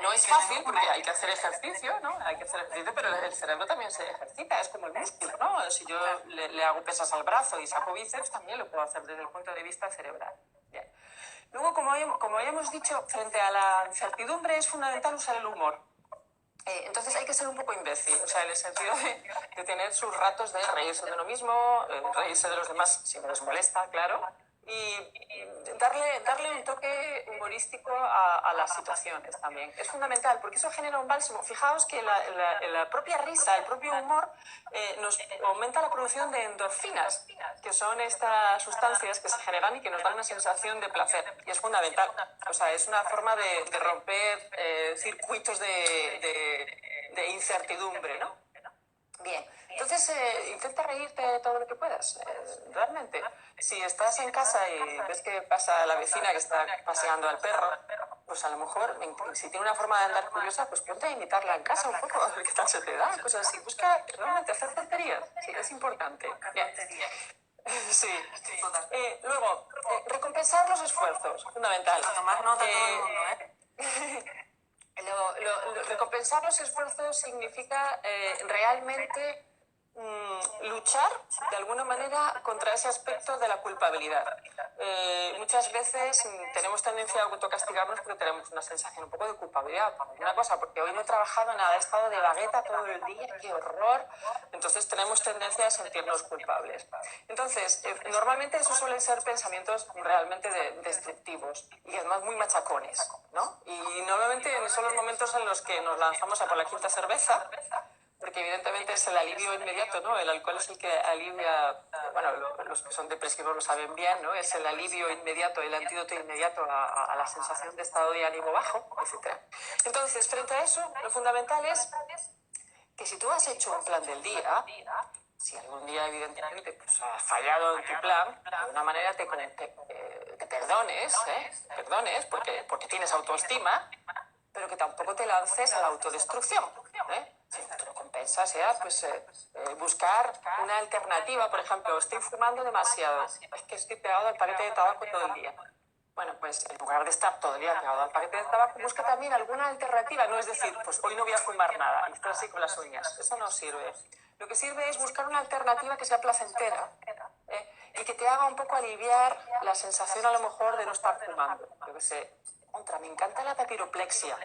no es fácil porque hay que hacer ejercicio, ¿no? Hay que hacer ejercicio, pero el cerebro también se ejercita, es como el músculo, ¿no? Si yo le hago pesas al brazo y saco bíceps, también lo puedo hacer desde el punto de vista cerebral. Bien. Luego, como ya hemos dicho, frente a la incertidumbre es fundamental usar el humor. Entonces hay que ser un poco imbécil, o sea, en el sentido de tener sus ratos de reírse de uno mismo, reírse de los demás si no les molesta, claro, y darle un toque humorístico a las situaciones también. Es fundamental porque eso genera un bálsamo. Fijaos que la propia risa, el propio humor nos aumenta la producción de endorfinas, que son estas sustancias que se generan y que nos dan una sensación de placer. Y es fundamental. O sea, es una forma de romper circuitos de incertidumbre, ¿no? Bien, entonces intenta reírte todo lo que puedas, realmente. Si estás en casa y ves que pasa la vecina que está paseando al perro, pues a lo mejor, si tiene una forma de andar curiosa, pues ponte a imitarla en casa un poco, a ver qué tal se te da, cosas así. Busca realmente hacer tonterías, sí, es importante. Bien. Sí. Luego, recompensar los esfuerzos, fundamental. A tomar nota todo el mundo, ¿eh? Recompensar los esfuerzos significa realmente luchar de alguna manera contra ese aspecto de la culpabilidad. Muchas veces tenemos tendencia a autocastigarnos porque tenemos una sensación un poco de culpabilidad por alguna cosa, porque hoy no he trabajado nada, he estado de vagueta todo el día, qué horror. Entonces tenemos tendencia a sentirnos culpables. Entonces, normalmente esos suelen ser pensamientos realmente destructivos y además muy machacones, ¿no? Y normalmente son los momentos en los que nos lanzamos a por la quinta cerveza, porque evidentemente es el alivio inmediato, ¿no? El alcohol es el que alivia, bueno, los que son depresivos lo saben bien, ¿no? Es el alivio inmediato, el antídoto inmediato a la sensación de estado de ánimo bajo, etc. Entonces, frente a eso, lo fundamental es que si tú has hecho un plan del día, si algún día evidentemente pues, has fallado en tu plan, de alguna manera te perdones porque tienes autoestima, pero que tampoco te lances a la autodestrucción, sino que te lo compenses esa sea pues buscar una alternativa. Por ejemplo, estoy fumando demasiado, es que estoy pegado al paquete de tabaco todo el día. Bueno, pues en lugar de estar todo el día pegado al paquete de tabaco, busca también alguna alternativa. No es decir, pues hoy no voy a fumar nada y estar así con las uñas. Eso no sirve. Lo que sirve es buscar una alternativa que sea placentera y que te haga un poco aliviar la sensación a lo mejor de no estar fumando. Yo qué sé, me encanta la papiroplexia.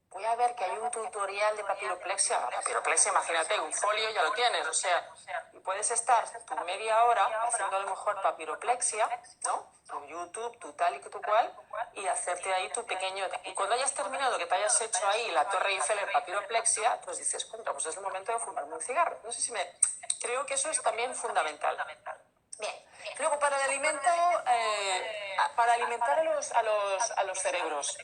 Voy a ver que hay un tutorial de papiroplexia. La papiroplexia, imagínate, un folio ya lo tienes, o sea, y puedes estar tu media hora haciendo a lo mejor papiroplexia, ¿no? Tu YouTube, tu tal y tu cual, y hacerte ahí tu pequeño... Y cuando hayas terminado, que te hayas hecho ahí la Torre Eiffel en papiroplexia, pues dices, contra, pues es el momento de fumarme un cigarro. No sé si me... Creo que eso es también fundamental. Bien. Luego, para el alimento, para alimentar a los cerebros,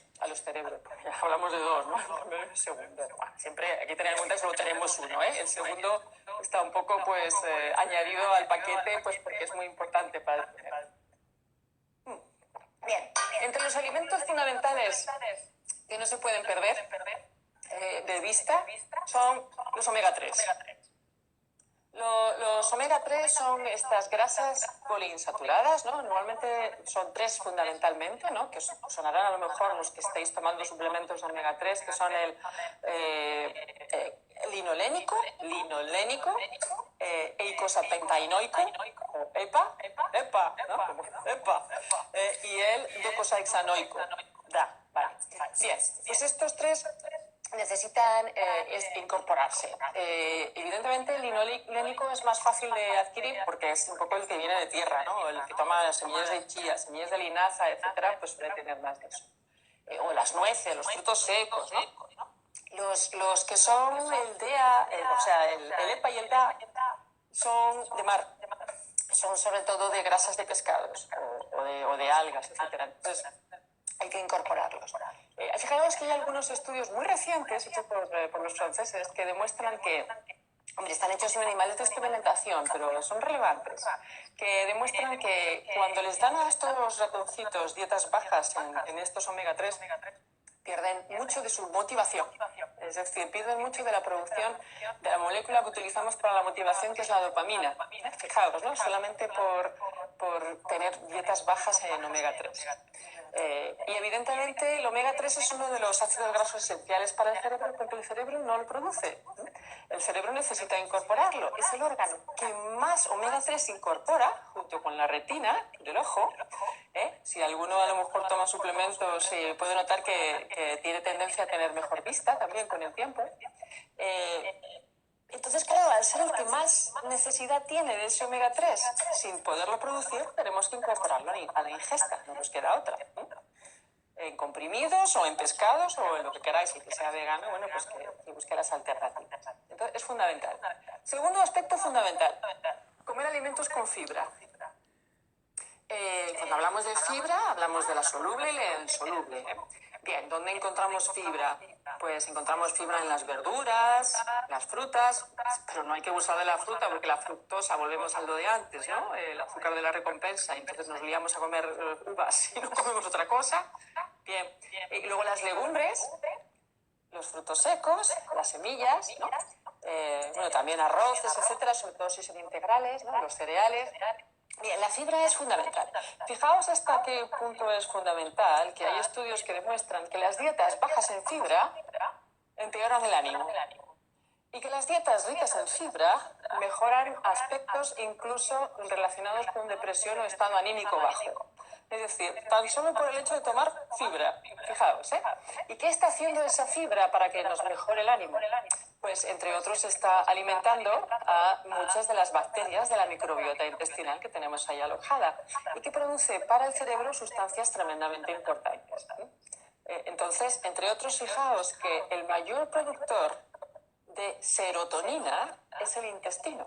ya hablamos de dos, ¿no? El primero y el segundo. Bueno, siempre hay que tener en cuenta que solo tenemos uno, ¿eh? El segundo está un poco, pues, añadido al paquete, pues, porque es muy importante para el primero. Bien, entre los alimentos fundamentales que no se pueden perder de vista son los omega 3. Los omega 3 son estas grasas poliinsaturadas, ¿no? Normalmente son 3 fundamentalmente, ¿no? Que sonarán a lo mejor los que estáis tomando suplementos de omega 3, que son el linolénico, eicosapentaenoico, o EPA, ¿no? EPA, y el docosahexaenoico, vale. Bien, pues estos 3 necesitan incorporarse. Evidentemente el linolénico es más fácil de adquirir porque es un poco el que viene de tierra, ¿no? El que toma las semillas de chía, semillas de linaza, etcétera, pues suele tener más de eso. O las nueces, los frutos secos, ¿no? Los que son el DEA, o sea, el EPA y el DA son de mar, son sobre todo de grasas de pescados o de algas, etcétera. Entonces, hay que incorporarlos. Fijaros que hay algunos estudios muy recientes hechos por los franceses que demuestran que, hombre, están hechos en animales de experimentación, pero son relevantes, que demuestran que cuando les dan a estos ratoncitos dietas bajas en estos omega 3, pierden mucho de su motivación, es decir, pierden mucho de la producción de la molécula que utilizamos para la motivación, que es la dopamina. Fijaos, ¿no? Solamente por tener dietas bajas en omega 3. Y evidentemente el omega 3 es uno de los ácidos grasos esenciales para el cerebro porque el cerebro no lo produce. El cerebro necesita incorporarlo. Es el órgano que más omega 3 incorpora junto con la retina del ojo. Si alguno a lo mejor toma suplementos, puede notar que tiene tendencia a tener mejor vista también con el tiempo. Entonces, claro, al ser el que más necesidad tiene de ese omega 3, sin poderlo producir, tenemos que incorporarlo a la ingesta, no nos queda otra. En comprimidos o en pescados o en lo que queráis, y que sea vegano, bueno, pues que busque las alternativas. Entonces, es fundamental. Segundo aspecto fundamental, comer alimentos con fibra. Cuando hablamos de fibra, hablamos de la soluble y la insoluble. Bien, ¿dónde encontramos fibra? Pues encontramos fibra en las verduras, las frutas, pero no hay que abusar de la fruta porque la fructosa, volvemos al lo de antes, ¿no? El azúcar de la recompensa, y entonces nos liamos a comer uvas y no comemos otra cosa. Bien, y luego las legumbres, los frutos secos, las semillas, ¿no? Bueno, también arroces, etcétera, sobre todo si son integrales, ¿no? Los cereales. Bien, la fibra es fundamental. Fijaos hasta qué punto es fundamental que hay estudios que demuestran que las dietas bajas en fibra empeoran el ánimo y que las dietas ricas en fibra mejoran aspectos incluso relacionados con depresión o estado anímico bajo. Es decir, tan solo por el hecho de tomar fibra, fijaos, ¿eh? ¿Y qué está haciendo esa fibra para que nos mejore el ánimo? Pues, entre otros, está alimentando a muchas de las bacterias de la microbiota intestinal que tenemos ahí alojada y que produce para el cerebro sustancias tremendamente importantes. Entonces, entre otros, fijaos que el mayor productor de serotonina es el intestino.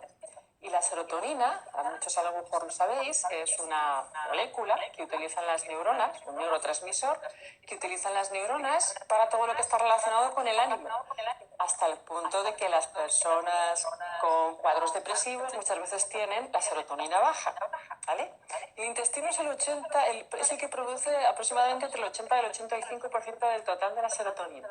Y la serotonina, a muchos a lo mejor lo sabéis, es una molécula que utilizan las neuronas, un neurotransmisor, que utilizan las neuronas para todo lo que está relacionado con el ánimo, hasta el punto de que las personas con cuadros depresivos muchas veces tienen la serotonina baja, ¿vale? El intestino es es el que produce aproximadamente entre el 80 y el 85% del total de la serotonina.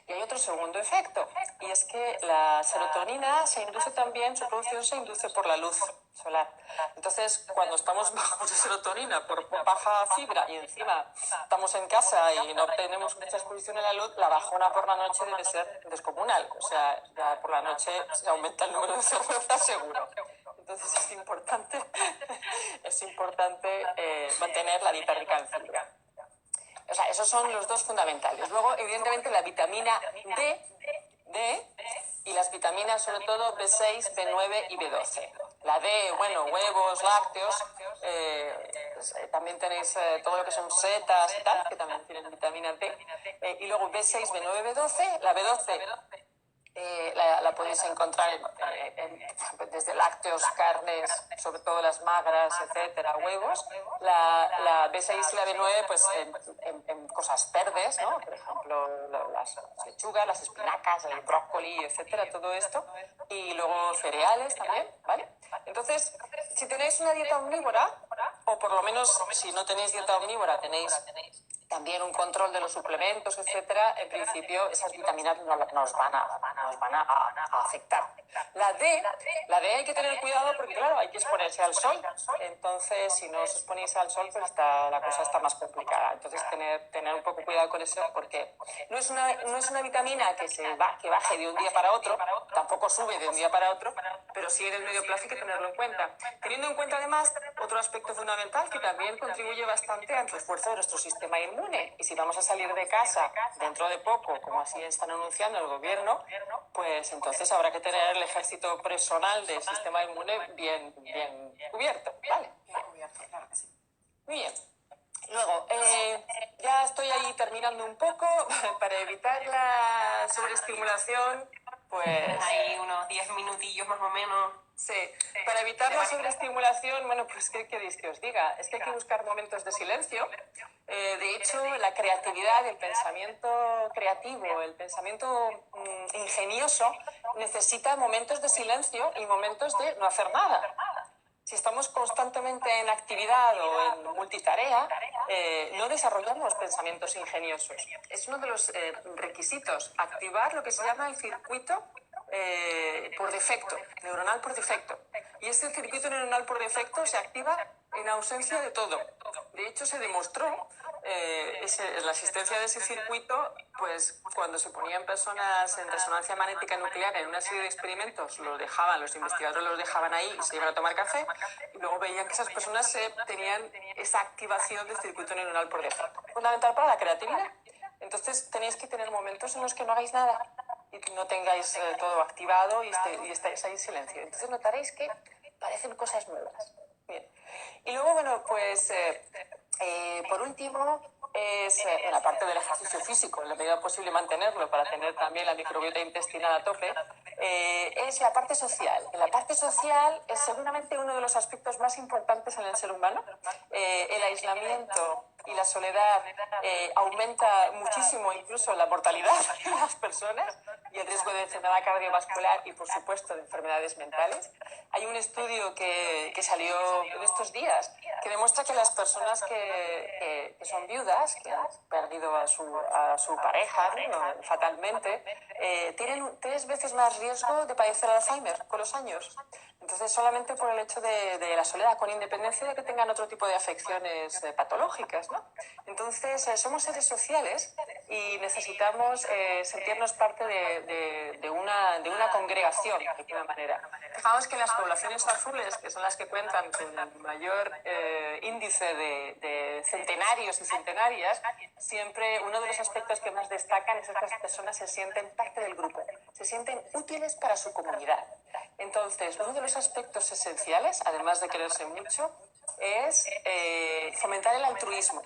Y hay otro segundo efecto, y es que la serotonina se induce también, su producción se induce por la luz solar. Entonces, cuando estamos bajos de serotonina por baja fibra y encima estamos en casa y no tenemos mucha exposición a la luz, la bajona por la noche debe ser descomunal. O sea, ya por la noche se aumenta el número de cervezas seguro. Entonces es importante mantener la dieta rica en fibra. O sea, esos son los dos fundamentales. Luego, evidentemente, la vitamina D y las vitaminas, sobre todo B6, B9 y B12. La D, bueno, huevos, lácteos, también tenéis todo lo que son setas y tal, que también tienen vitamina D. Y luego B6, B9, B12. La B12 la podéis encontrar desde lácteos, carnes, sobre todo las magras, etcétera, huevos. La B6 y la B9 pues en cosas verdes, ¿no? Por ejemplo, las lechugas, las espinacas, el brócoli, etcétera, todo esto. Y luego cereales también, ¿vale? Entonces, si tenéis una dieta omnívora, o por lo menos si no tenéis dieta omnívora, tenéis también un control de los suplementos, etcétera, en principio esas vitaminas no nos van a afectar. La D hay que tener cuidado porque, claro, hay que exponerse al sol. Entonces, si no os exponéis al sol, pues la cosa está más complicada. Entonces, tener un poco cuidado con eso porque no es una vitamina que baje de un día para otro, tampoco sube de un día para otro, pero sí en el medio plazo hay que tenerlo en cuenta. Teniendo en cuenta, además, otro aspecto fundamental que también contribuye bastante al refuerzo de nuestro sistema inmune. Y si vamos a salir de casa dentro de poco, como así están anunciando el gobierno, pues entonces habrá que tener el ejército personal del sistema inmune bien cubierto, ¿vale? Claro que sí. Muy bien. Luego, ya estoy ahí terminando un poco para evitar la sobreestimulación, pues... Hay unos 10 minutillos más o menos. Sí, para evitar la sobreestimulación, bueno, pues ¿qué queréis que os diga? Es que hay que buscar momentos de silencio. De hecho, la creatividad, el pensamiento creativo, el pensamiento ingenioso necesita momentos de silencio y momentos de no hacer nada. Si estamos constantemente en actividad o en multitarea, no desarrollamos pensamientos ingeniosos. Es uno de los requisitos, activar lo que se llama el circuito por defecto, neuronal por defecto. Y ese circuito neuronal por defecto se activa en ausencia de todo. De hecho, se demostró la existencia de ese circuito, pues cuando se ponían personas en resonancia magnética nuclear en una serie de experimentos, los investigadores los dejaban ahí y se iban a tomar café, y luego veían que esas personas tenían esa activación del circuito neuronal por defecto. Fundamental para la creatividad. Entonces tenéis que tener momentos en los que no hagáis nada y que no tengáis todo activado y estáis ahí en silencio. Entonces notaréis que parecen cosas nuevas. Bien. Y luego, bueno, pues por último, es la parte del ejercicio físico, en la medida posible mantenerlo para tener también la microbiota intestinal a tope, es la parte social. La parte social es seguramente uno de los aspectos más importantes en el ser humano. El aislamiento y la soledad aumenta muchísimo incluso la mortalidad de las personas y el riesgo de enfermedad cardiovascular y, por supuesto, de enfermedades mentales. Hay un estudio que salió en estos días que demuestra que las personas que son viudas, que han perdido a su pareja, ¿no?, fatalmente, tienen 3 veces más riesgo de padecer Alzheimer con los años. Entonces, solamente por el hecho de la soledad, con independencia de que tengan otro tipo de afecciones patológicas, ¿no? Entonces, somos seres sociales y necesitamos sentirnos parte de una congregación, de alguna manera. Fijaos que en las poblaciones azules, que son las que cuentan con el mayor índice de centenarios y centenarias, siempre uno de los aspectos que más destacan es que las personas se sienten parte del grupo, se sienten útiles para su comunidad. Entonces, uno de los aspectos esenciales, además de quererse mucho, es fomentar el altruismo,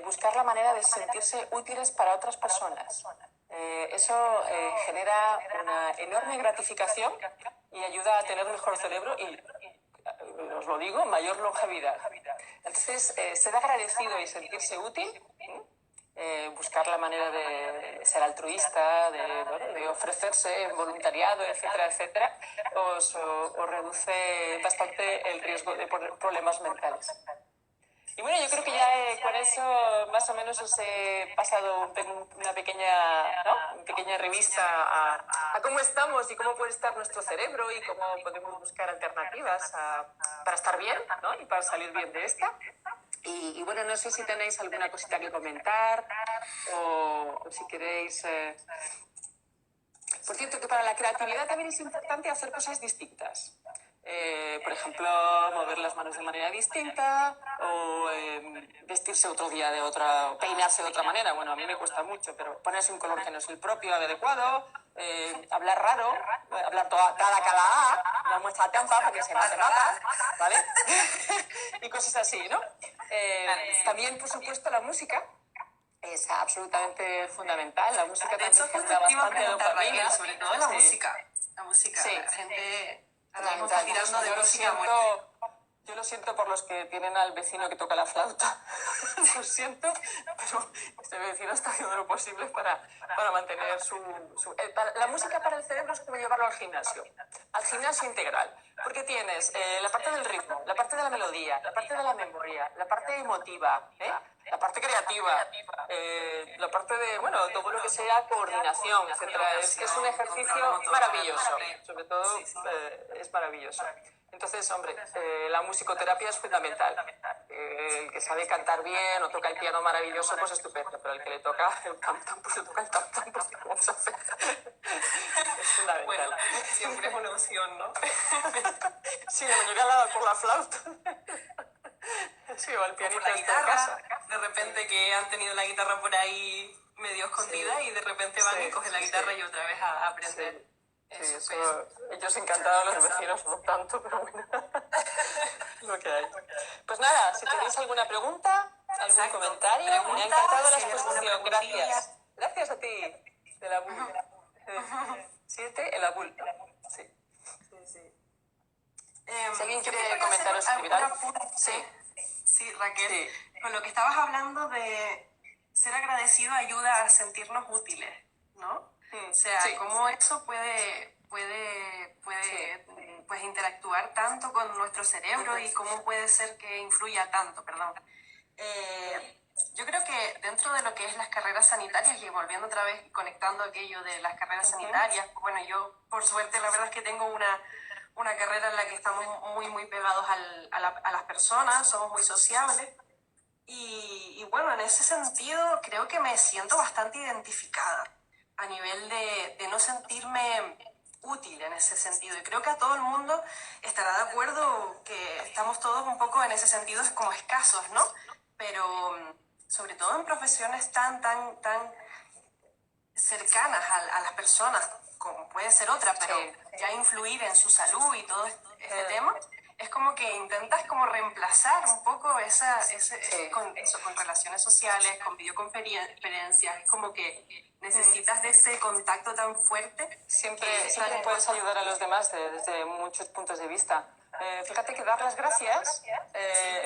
buscar la manera de sentirse útiles para otras personas. Eso genera una enorme gratificación y ayuda a tener mejor cerebro y, os lo digo, mayor longevidad. Entonces, ser agradecido y sentirse útil buscar la manera de ser altruista, de ofrecerse en voluntariado, etcétera, etcétera, os reduce bastante el riesgo de problemas mentales. Y bueno, yo creo que ya con eso más o menos os he pasado una pequeña, ¿no? Una pequeña revista a cómo estamos y cómo puede estar nuestro cerebro y cómo podemos buscar alternativas para estar bien, ¿no? Y para salir bien de esta. Y bueno, no sé si tenéis alguna cosita que comentar o si queréis... Por cierto, que para la creatividad también es importante hacer cosas distintas. Por ejemplo, mover las manos de manera distinta o vestirse otro día de otra, o peinarse de otra manera. Bueno, a mí me cuesta mucho, pero ponerse un color que no es el propio, adecuado, hablar raro, hablar cada A, una muestra tampa para que se mate patas, ¿vale? Y cosas así, ¿no? También, por supuesto, la música. Es absolutamente fundamental. La música De hecho, también justo genera te iba a bastante preguntar, dopamina. Raquel, sobre todo la Sí. música. La música, Sí. la gente ahora mismo Fundamental. está tirando de Yo lo música a muerte. siento, yo lo siento por los que tienen al vecino que toca la flauta. Lo siento, pero este vecino está haciendo lo posible para mantener la música para el cerebro es como llevarlo al gimnasio integral. Porque tienes la parte del ritmo, la parte de la melodía, la parte de la memoria, la parte emotiva, la parte creativa, la parte de, bueno, todo lo que sea coordinación, etcétera. Es un ejercicio maravilloso, sobre todo es maravilloso. Entonces, hombre, la musicoterapia es fundamental. El que sabe cantar bien o toca el piano maravilloso, pues estupendo, pero el que le toca el tam-tam, pues le toca el tam-tam, pues ¿qué vamos a hacer? Es fundamental. Bueno, siempre es una opción, ¿no? Sí, me llega por la flauta. Sí, o el Por pianito la de guitarra, casa. de repente que han tenido la guitarra por ahí medio escondida y de repente van y cogen la guitarra y otra vez a aprender. Sí, eso, ellos encantados, los vecinos no tanto, pero bueno, lo que hay. Pues nada, si tenéis alguna pregunta, algún Exacto. comentario, me ha Preguntas, encantado la si hay alguna exposición, preguntilla. gracias. Gracias a ti, de la bull. 7, el abul. Sí. Si alguien quiere comentar o escribir algo. Sí, Raquel, Sí. con lo que estabas hablando de ser agradecido ayuda a sentirnos útiles, ¿no? O sea, Sí. cómo eso puede pues interactuar tanto con nuestro cerebro y cómo puede ser que influya tanto, perdón. Yo creo que dentro de lo que es las carreras sanitarias, y volviendo otra vez, conectando aquello de las carreras sanitarias, bueno, yo por suerte la verdad es que tengo una carrera en la que estamos muy pegados a las personas, somos muy sociables. Y bueno, en ese sentido creo que me siento bastante identificada a nivel de no sentirme útil en ese sentido. Y creo que a todo el mundo estará de acuerdo que estamos todos un poco en ese sentido como escasos, ¿no? Pero sobre todo en profesiones tan cercanas a las personas, como puede ser otra, pero ya influir en su salud y todo este tema, es como que intentas como reemplazar un poco con relaciones sociales, con videoconferencias, es como que necesitas de ese contacto tan fuerte. Siempre que puedes ayudar a los demás desde muchos puntos de vista. Fíjate que dar las gracias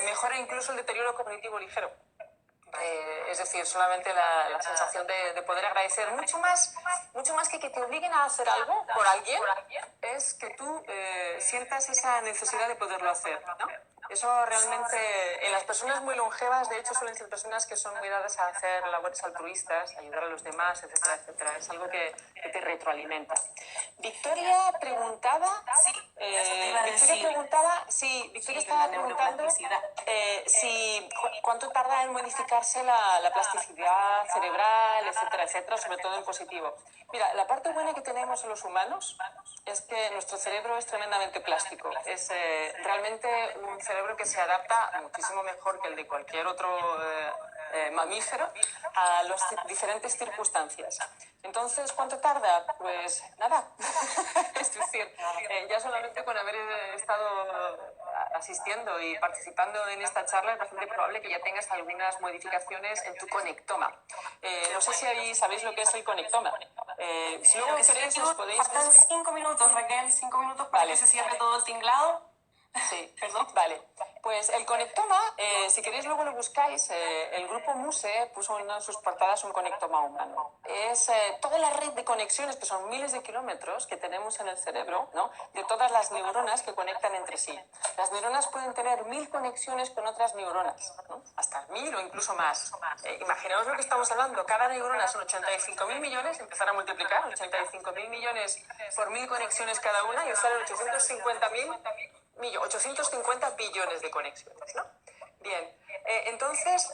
mejora incluso el deterioro cognitivo ligero. Es decir, solamente la sensación de poder agradecer mucho más que te obliguen a hacer algo por alguien, es que tú sientas esa necesidad de poderlo hacer, ¿no? Eso realmente, en las personas muy longevas, de hecho, suelen ser personas que son muy dadas a hacer labores altruistas, ayudar a los demás, etcétera, etcétera. Es algo que te retroalimenta. Victoria preguntaba... Victoria estaba preguntando cuánto tarda en modificarse la plasticidad cerebral, etcétera, etcétera, sobre todo en positivo. Mira, la parte buena que tenemos los humanos es que nuestro cerebro es tremendamente plástico. Es realmente un cerebro que se adapta muchísimo mejor que el de cualquier otro mamífero a las diferentes circunstancias. Entonces, ¿cuánto tarda? Pues nada. Es decir, ya solamente con haber estado asistiendo y participando en esta charla es bastante probable que ya tengas algunas modificaciones en tu conectoma. No sé si sabéis lo que es el conectoma. Si luego queréis, os podéis... Faltan 5 minutos, Raquel, 5 minutos para que se cierre todo el tinglado. Sí, perdón. Vale. Pues el conectoma, si queréis luego lo buscáis, el grupo MUSE puso en una de sus portadas un conectoma humano. Es toda la red de conexiones, que son miles de kilómetros que tenemos en el cerebro, ¿no? De todas las neuronas que conectan entre sí. Las neuronas pueden tener 1000 conexiones con otras neuronas, ¿no? Hasta 1000 o incluso más. Imaginaos lo que estamos hablando, cada neurona son 85.000 millones, empezar a multiplicar, 85.000 millones por 1000 conexiones cada una y os salen 850 billones de conexiones, ¿no? Bien, entonces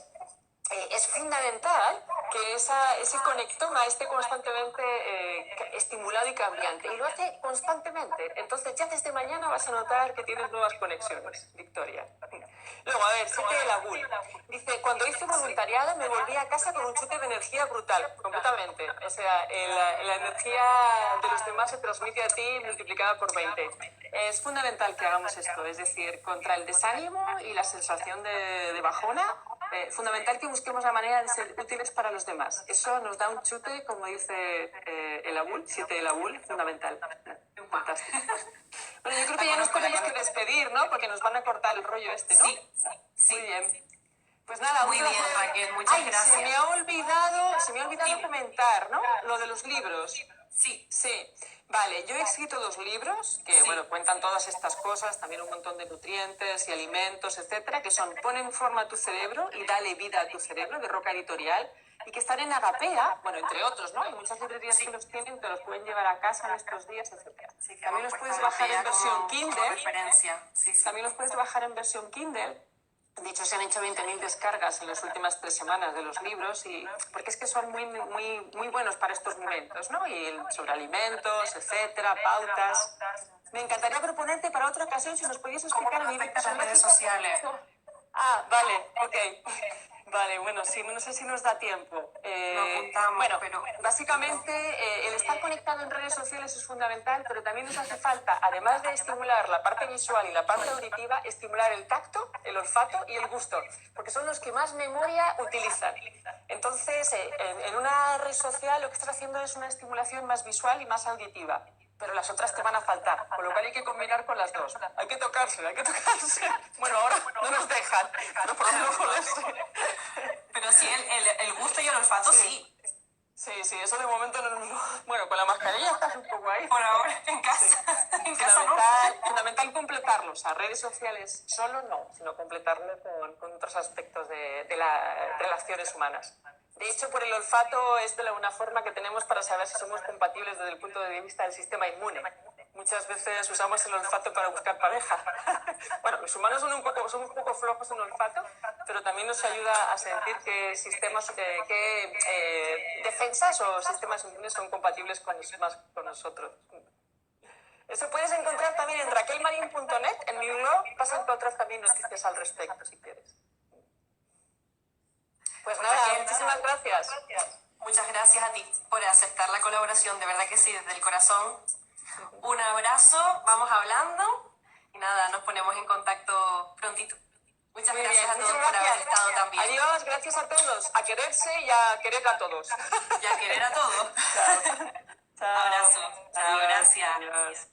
es fundamental que ese conectoma esté constantemente estimulado y cambiante, y lo hace constantemente. Entonces ya desde mañana vas a notar que tienes nuevas conexiones, Victoria. Luego, a ver, Sete de la Bull. Dice, cuando hice voluntariado me volví a casa con un chute de energía brutal, completamente. O sea, la energía de los demás se transmite a ti multiplicada por 20. Es fundamental que hagamos esto, es decir, contra el desánimo y la sensación de bajona, fundamental que busquemos la manera de ser útiles para los demás. Eso nos da un chute, como dice el Abul, Siete del Abul, fundamental. Fantástico. Bueno, yo creo que ya nos tenemos que despedir, ¿no? Porque nos van a cortar el rollo este, ¿no? Sí. Muy bien. Pues nada, Muy bien, Raquel, muchas gracias. Se me ha olvidado comentar, ¿no? Lo de los libros. Sí. Vale, yo he escrito 2 libros que, bueno, cuentan todas estas cosas, también un montón de nutrientes y alimentos, etcétera, que son Pon en forma a tu cerebro y Dale vida a tu cerebro, de Roca Editorial, y que están en Agapea, bueno, entre otros, ¿no? Hay muchas librerías que los tienen, te los pueden llevar a casa en estos días, etcétera. También los puedes bajar en versión Kindle. También los puedes bajar en versión Kindle. De hecho, se han hecho 20.000 descargas en las últimas 3 semanas de los libros, porque es que son muy buenos para estos momentos, ¿no? Y sobre alimentos, etcétera, pautas. Me encantaría proponerte para otra ocasión si nos podías explicar ¿Cómo afectan las redes sociales? Vale, ok. Vale, bueno, sí, no sé si nos da tiempo. Bueno, pero básicamente el estar conectado en redes sociales es fundamental, pero también nos hace falta, además de estimular la parte visual y la parte auditiva, estimular el tacto, el olfato y el gusto, porque son los que más memoria utilizan. Entonces, en una red social lo que estás haciendo es una estimulación más visual y más auditiva, pero las otras te van a faltar, con lo cual hay que combinar con las dos. Hay que tocarse. Bueno, ahora no nos dejan, pero por lo menos joderse. Pero sí, el gusto y el olfato sí. Sí, eso de momento no nos... Bueno, con la mascarilla estás un poco ahí. Por ahora, en casa. En casa no. Fundamental completarlos. A redes sociales solo no, sino completarlo con otros aspectos de las relaciones humanas. De hecho, por el olfato es de una forma que tenemos para saber si somos compatibles desde el punto de vista del sistema inmune. Muchas veces usamos el olfato para buscar pareja. Bueno, los humanos somos un poco flojos en olfato, pero también nos ayuda a sentir qué sistemas, defensas o sistemas inmunes son compatibles con nosotros. Eso puedes encontrar también en raquelmarin.net, en mi blog, vas a encontrar también noticias al respecto, si quieres. Pues nada, muchísimas gracias. Muchas gracias a ti por aceptar la colaboración, de verdad que sí, desde el corazón. Un abrazo, vamos hablando y nada, nos ponemos en contacto prontito. Muchas gracias a todos por haber estado también. Adiós, gracias a todos. A quererse y a querer a todos. Y a querer a todos. Chao. Abrazo. Chao, gracias. Adiós.